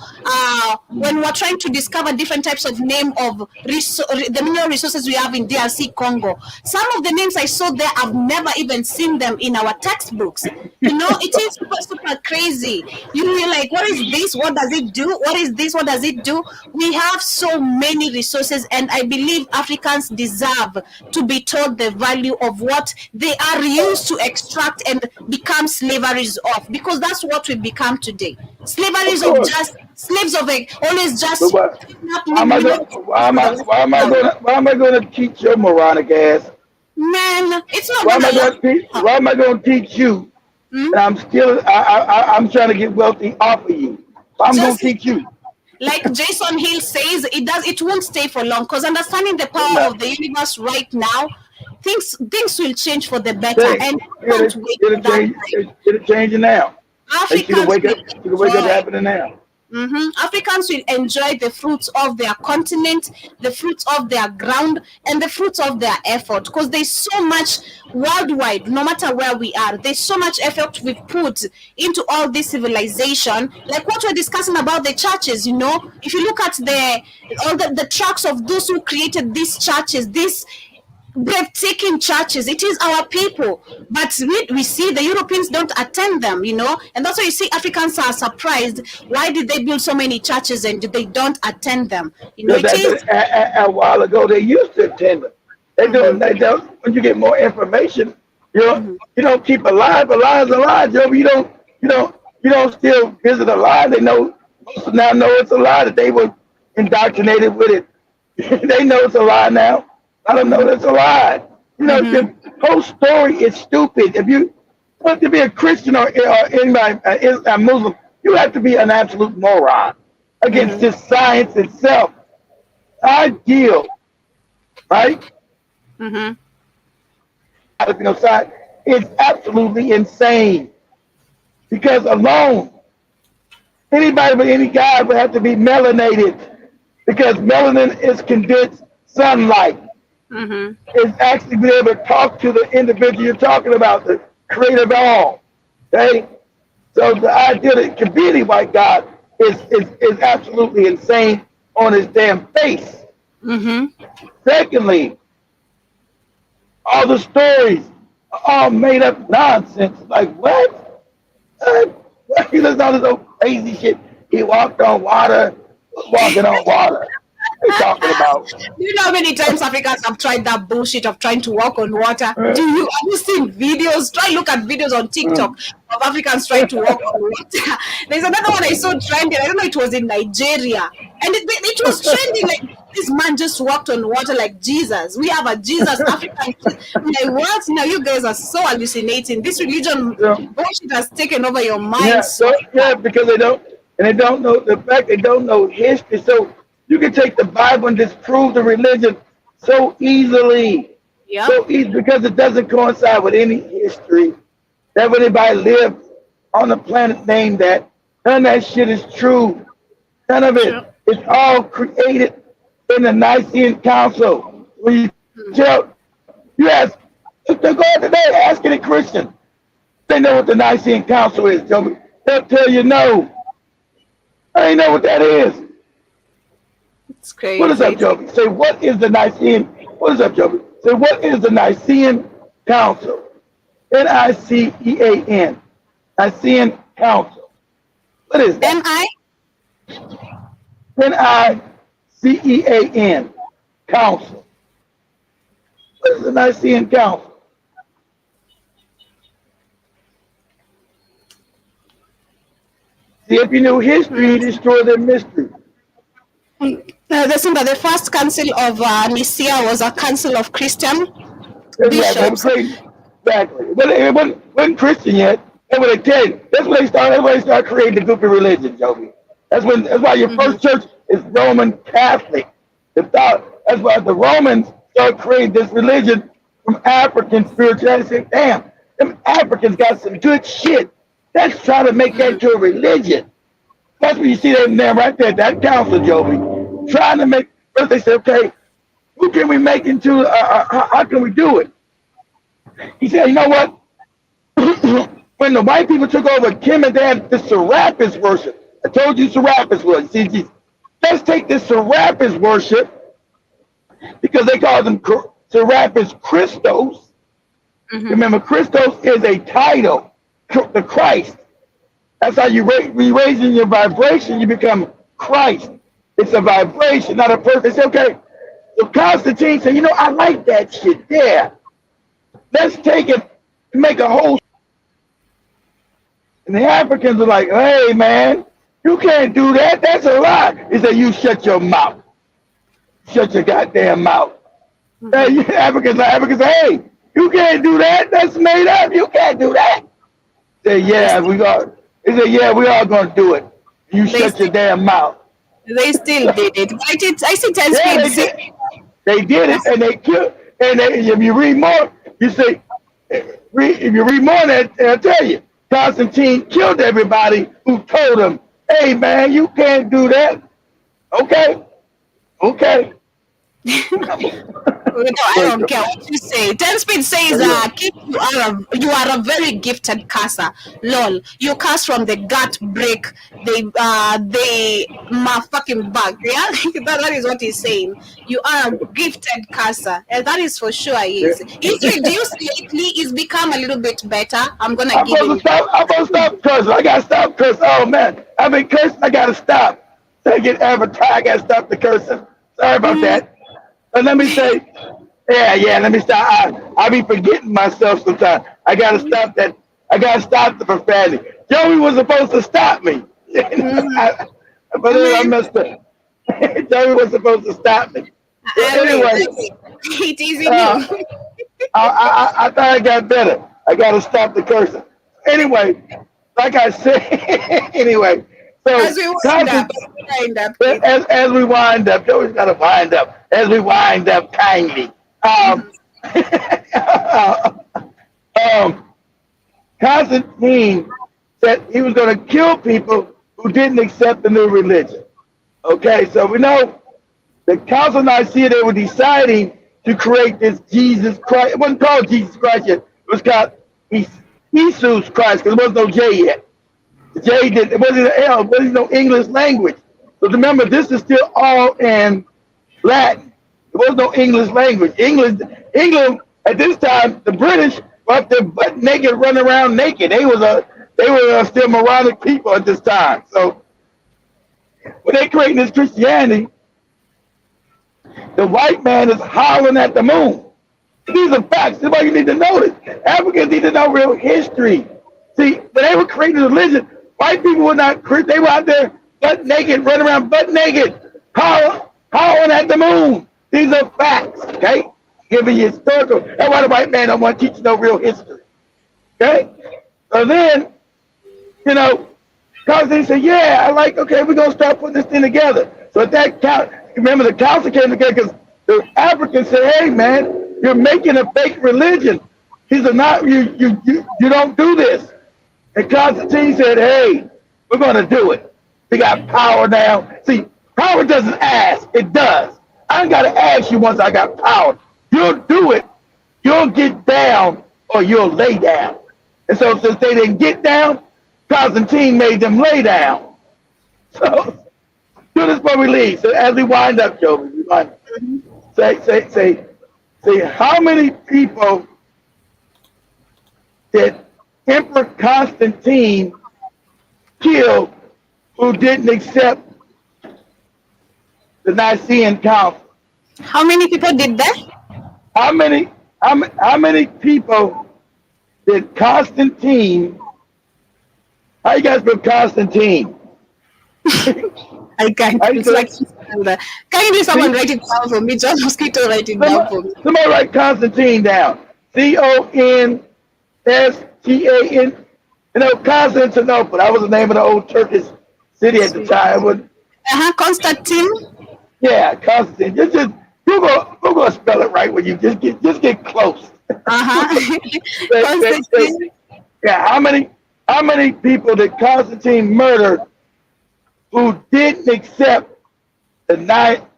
when we were trying to discover different types of name of the mineral resources we have in DRC Congo. Some of the names I saw there, I've never even seen them in our textbooks. It is super crazy. You're like, what is this? What does it do? What is this? What does it do? We have so many resources, and I believe Africans deserve to be told the value of what they are used to extract and become slaveries of, because that's what we become today. Slaveries of just slaves of always just. Why am I going to teach your moronic ass Man, it's not Why am I gonna going to teach? Why am I going to teach you? And I'm still, I'm trying to get wealthy off of you. I'm going to teach you. Like Jason Hill says, it won't stay for long, because understanding the power of the universe right now, things will change for the better. And can't wait for that. It'll change now. Africans wake up happening now. Africans will enjoy the fruits of their continent, the fruits of their ground, and the fruits of their effort, because there's so much worldwide, no matter where we are, there's so much effort we've put into all this civilization. Like what we're discussing about the churches, if you look at all the tracks of those who created these churches, these breathtaking churches, it is our people, but we see the Europeans don't attend them, and that's why you see Africans are surprised. Why did they build so many churches and they don't attend them? A while ago they used to attend them. They don't. When you get more information, you don't keep alive. A lie is a lie, Joe. You don't still visit a lie. They know now it's a lie, that they were indoctrinated with it. They know it's a lie now. I don't know, that's a lie. The whole story is stupid. If you want to be a Christian or anybody, a Muslim, you have to be an absolute moron against this science itself. Ideal, right? Science is absolutely insane, because alone, anybody but any guy would have to be melanated, because melanin is condensed sunlight. Is actually be able to talk to the individual you're talking about, the creator of all. Okay? So the idea that it could be any white God is absolutely insane on his damn face. Secondly, all the stories are all made up nonsense. Like, what? He listen to all this old crazy shit. He walked on water, was walking on water. Talking about. Do you know how many times Africans have tried that bullshit of trying to walk on water? Have you seen videos? Try look at videos on TikTok of Africans trying to walk on water. There's another one I saw trending. I don't know, it was in Nigeria, and it was trending like this man just walked on water like Jesus. We have a Jesus African. Like, what? Now you guys are so hallucinating. This religion bullshit has taken over your mind. Because they don't know the fact, they don't know history. So you can take the Bible and disprove the religion so easily. So easy, because it doesn't coincide with any history. That when anybody lived on the planet named that, none of that shit is true. None of it. It's all created in the Nicene Council. When you ask, if they go out today asking a Christian, they know what the Nicene Council is, Joby. They'll tell you no. I ain't know what that is. It's crazy. What is up, Joby? Say, what is the Nicene? What is up, Joby? Say, what is the Nicene Council? N-I-C-E-A-N. Nicene Council. What is that? N-I-C-E-A-N. Council. What is the Nicene Council? See, if you knew history, you destroy their mystery. The first council of Nicaea was a council of Christian bishops. Exactly. But it wasn't Christian yet. That's what they tell you. That's when they start creating the goofy religion, Joby. That's why your first church is Roman Catholic. That's why the Romans started creating this religion from African spirituality. Say, damn, them Africans got some good shit. Let's try to make that into a religion. That's when you see them there right there, that council, Joby. Trying to make, first they said, okay, who can we make into, how can we do it? He said, you know what? When the white people took over Kemet, they had the Serapis worship. I told you Serapis was. See, let's take this Serapis worship, because they call them Serapis Christos. Remember, Christos is a title, the Christ. That's how you raising your vibration, you become Christ. It's a vibration, not a person. They say, okay, so Constantine said, I like that shit. Yeah. Let's take it and make a whole. And the Africans are like, hey, man, you can't do that. That's a lie. He said, you shut your mouth. Shut your goddamn mouth. Africans say, hey, you can't do that. That's made up. You can't do that. Say, yeah, we are. They say, yeah, we are going to do it. You shut your damn mouth. They still did it. I see 10 Yeah, speed. they did it, and they killed. And if you read more, you say, if you read more, they'll tell you, Constantine killed everybody who told him, hey, man, you can't do that. Okay. I don't care what you say. 10 speed says, Kid, you are a very gifted curser. Lol, you curse from the gut break. My fucking bug. Yeah, that is what he's saying. You are a gifted curser, and that is for sure. He is. He's reduced lately. He's become a little bit better. I'm gonna give him. I'm gonna stop cursing. I gotta stop cursing. Oh man, I've been cursing. I gotta stop. So I get advertised. I gotta stop the cursing. Sorry about that. But let me say, let me stop. I be forgetting myself sometimes. I gotta stop that. I gotta stop the profanity. Joey was supposed to stop me, but then I messed up. Joey was supposed to stop me. Anyway, it is in you. I thought I got better. I gotta stop the cursing. Anyway, like I said, anyway. So as we wind up, as we wind up, Joey's got to wind up. As we wind up, kindly. Constantine said he was going to kill people who didn't accept the new religion. Okay, so we know the Council of Nicaea, they were deciding to create this Jesus Christ. It wasn't called Jesus Christ yet. It was called Jesus Christ because there was no J yet. It wasn't an L, it wasn't no English language. So remember, this is still all in Latin. There was no English language. England at this time, the British were up there butt naked, running around naked. They were still moronic people at this time. So when they creating this Christianity, the white man is howling at the moon. These are facts. That's why you need to know this. Africans need to know real history. See, when they were creating a religion, white people were not, they were out there butt naked, running around butt naked, howling at the moon. These are facts, okay? Giving you historical. That's why the white man don't want to teach you no real history, okay? So then, Constantine said, okay, we're going to start putting this thing together. So at that count, remember the council came together because the Africans said, hey, man, you're making a fake religion. He said, you don't do this. And Constantine said, hey, we're going to do it. We got power now. See, power doesn't ask. It does. I ain't got to ask you once I got power. You'll do it. You'll get down or you'll lay down. And so since they didn't get down, Constantine made them lay down. So do this before we leave. So as we wind up, Joey, say how many people did Emperor Constantine kill who didn't accept the Nicene Council? How many people did that? How many people did Constantine? How you guys spell Constantine? I can't. It's like, can you do someone write it down for me? John Mosquito write it down for me. Somebody write Constantine down. Constantine. Constantinople. That was the name of the old Turkish city at the time. Constantine. Yeah, Constantine. Just Google spell it right when you just get close. Constantine. Yeah, how many people did Constantine murder who didn't accept the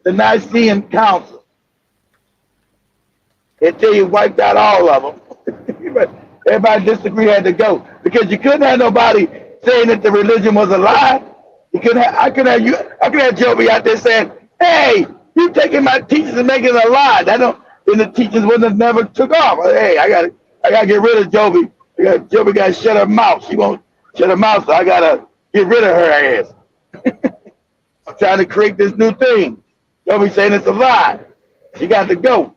Nicene Council? Until you wiped out all of them. Everybody disagreed, had to go because you couldn't have nobody saying that the religion was a lie. I could have Joby out there saying, "Hey, you taking my teachings and making it a lie." Then the teachings would have never took off. Hey, I gotta get rid of Joby. Joby got to shut her mouth. She won't shut her mouth, so I gotta get rid of her ass. I'm trying to create this new thing. Joby saying it's a lie. She got to go.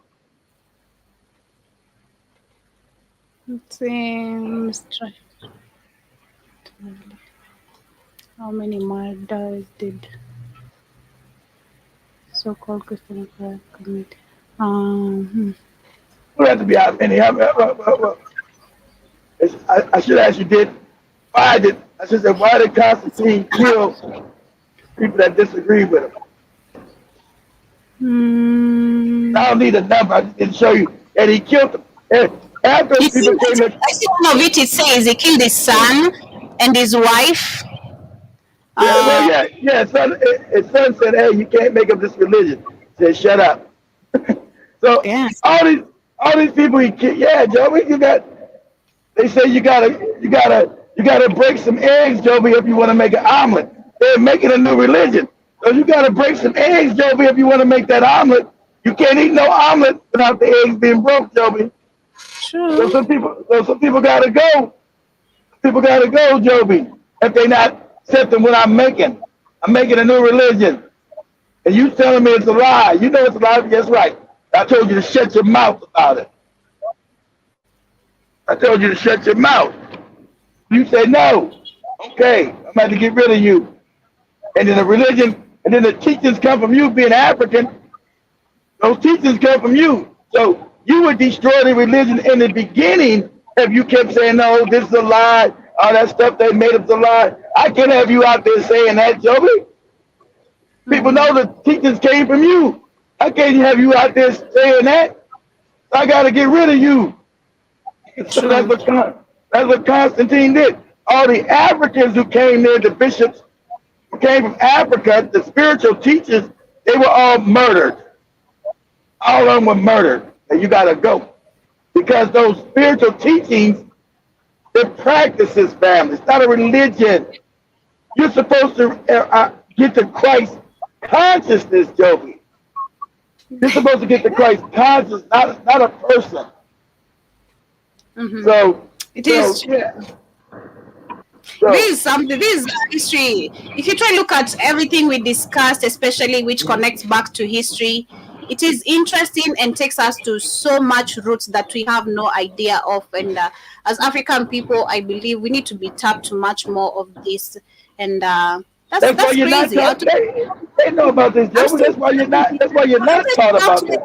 How many murders did so-called Christian commit? Um, We have to be out many. I should ask you, I should say, why did Constantine kill people that disagree with him? I don't need a number. I just need to show you that he killed them. And after you people see, came I see one of it says he killed his son and his wife. His son said, "Hey, you can't make up this religion." He said, "Shut up." So Yes. all these people he killed. Yeah, Joey, they say you gotta break some eggs, Joby, if you want to make an omelet. They're making a new religion, so you gotta break some eggs, Joby, if you want to make that omelet. You can't eat no omelet without the eggs being broke, Joby. True. So some people gotta go. People gotta go, Joby, if they not accepting what I'm making. I'm making a new religion, and you telling me it's a lie. You know it's a lie. Yes, right. I told you to shut your mouth about it. I told you to shut your mouth. You say no. Okay, I'm about to get rid of you. And then the religion, and then the teachings come from you being African. Those teachings come from you. So you would destroy the religion in the beginning if you kept saying, no, this is a lie. All that stuff they made up is a lie. I can't have you out there saying that, Joby. People know the teachings came from you. I can't have you out there saying that. I got to get rid of you. So that's what Constantine did. All the Africans who came there, the bishops who came from Africa, the spiritual teachers, they were all murdered. All of them were murdered. And you got to go. Because those spiritual teachings, they're practices, family. It's not a religion. You're supposed to get to Christ consciousness, Joby. You're supposed to get to Christ consciousness, not a person. Mm-hmm. So it is. Yeah. So, this is something. This is history. If you try to look at everything we discussed, especially which connects back to history, it is interesting and takes us to so much roots that we have no idea of. And as African people, I believe we need to be tapped to much more of this. And that's why you're crazy. Not they know about this, Joe. That's why you're not taught about this.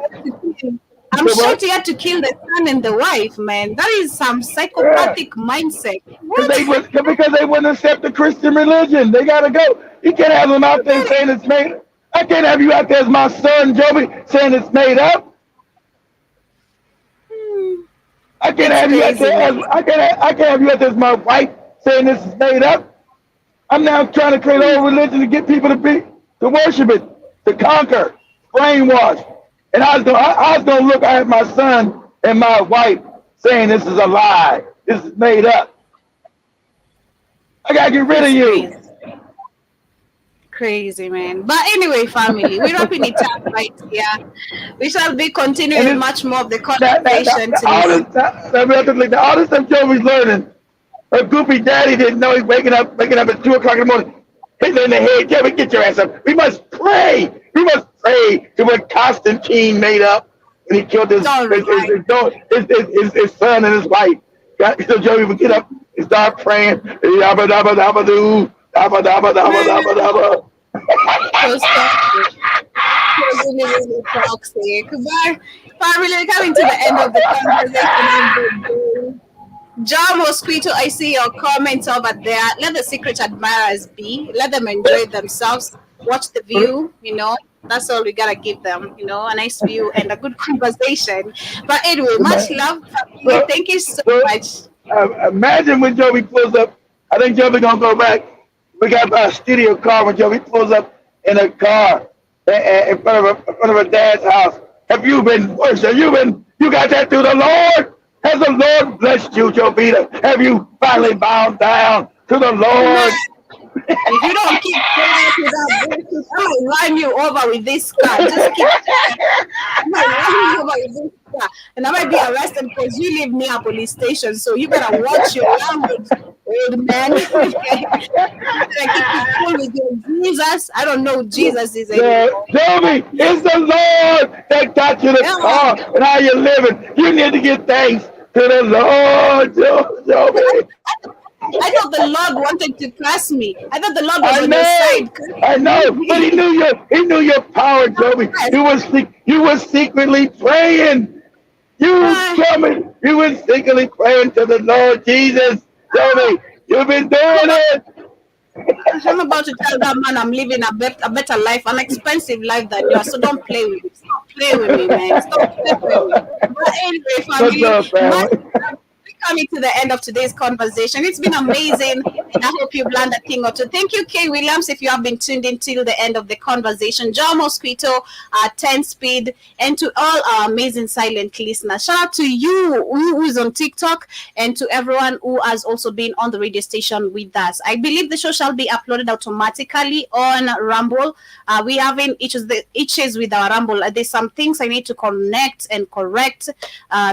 I'm sure you had to kill the son and the wife, man. That is some psychopathic mindset. Because they wouldn't accept the Christian religion. They gotta go. You can't have them out there saying it's made. I can't have you out there as my son, Joby, saying it's made up. I can't have you out there. I can't have you out there as my wife saying this is made up. I'm now trying to create a whole religion to get people to worship it, to conquer, brainwash. And I was gonna look at my son and my wife saying this is a lie. This is made up. I gotta get rid of you. Crazy, man. But anyway, family, we're wrapping it up right here. We shall be continuing much more of the conversation today. All this stuff Joey's learning. Her goofy daddy didn't know he's waking up at 2 o'clock in the morning. Hitting in the head, Joey, get your ass up. We must pray. We must pray to what Constantine made up when he killed his son and his wife. So Joey would get up and start praying. Yabba dabba dabba doo. Dabba dabba dabba dabba dabba. Really toxic. But family, we're coming to the end of the conversation. John Mosquito, I see your comments over there. Let the secret admirers be. Let them enjoy themselves. Watch the view, That's all we gotta give them, a nice view and a good conversation. But anyway, much love. Thank you so much. Imagine when Joey pulls up. I think Joey gonna go back. We got a studio car when Joey pulls up in a car in front of a dad's house. Have you been worshiped? You got that through the Lord? Has the Lord blessed you, Jovita? Have you finally bowed down to the Lord? If you don't keep going I might run you over with this car. Just keep I might run you over with this car. And I might be arrested because you live near a police station. So you better watch your language, old man. You keep cool with your Jesus. I don't know who Jesus is anymore. Joey, it's the Lord that got you the car and how you're living. You need to give thanks to the Lord, Joey. I thought the Lord wanted to curse me. I thought the Lord was on your side. I know, but he knew your power, Joby. You were secretly praying. You were secretly praying to the Lord Jesus. Joby, you've been doing it. I'm about to tell that man I'm living a better life, an expensive life than yours. So don't play with me. Stop playing with me, man. Stop playing with me. But anyway, family, What's up, family? we're coming to the end of today's conversation. It's been amazing, and I hope you've learned a thing or two. Thank you, Kay Williams, if you have been tuned in till the end of the conversation. John Mosquito, 10 Speed, and to all our amazing silent listeners. Shout out to you who is on TikTok, and to everyone who has also been on the radio station with us. I believe the show shall be uploaded automatically on Rumble. We having issues with our Rumble. There's some things I need to connect and correct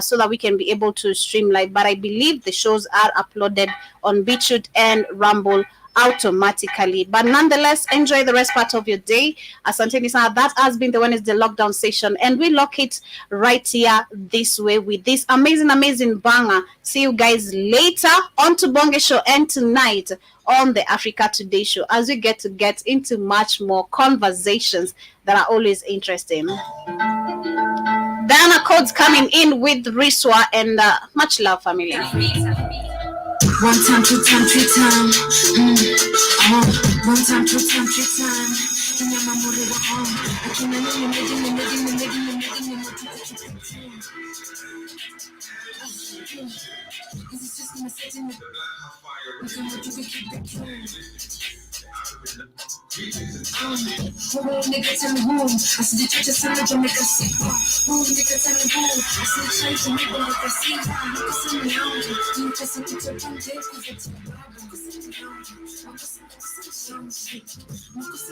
so that we can be able to stream live. But I believe the shows are uploaded on BitChute and Rumble automatically. But nonetheless, enjoy the rest part of your day. Asanteni sana. That has been the lockdown session, and we lock it right here this way with this amazing banger. See you guys later on to Bonge Show and tonight on the Africa Today Show as we get into much more conversations that are always interesting. Diana Codes coming in with Riswa, and much love, family. 1 time, 2 time, 3 time. 1 time, 2 time, 3 time. Nigga tell me who. I see the church is in the Jamaica City. Nigga tell me who. I see the church in Jamaica City. Nigga tell me how. Nigga tell me to come there. Nigga tell me how.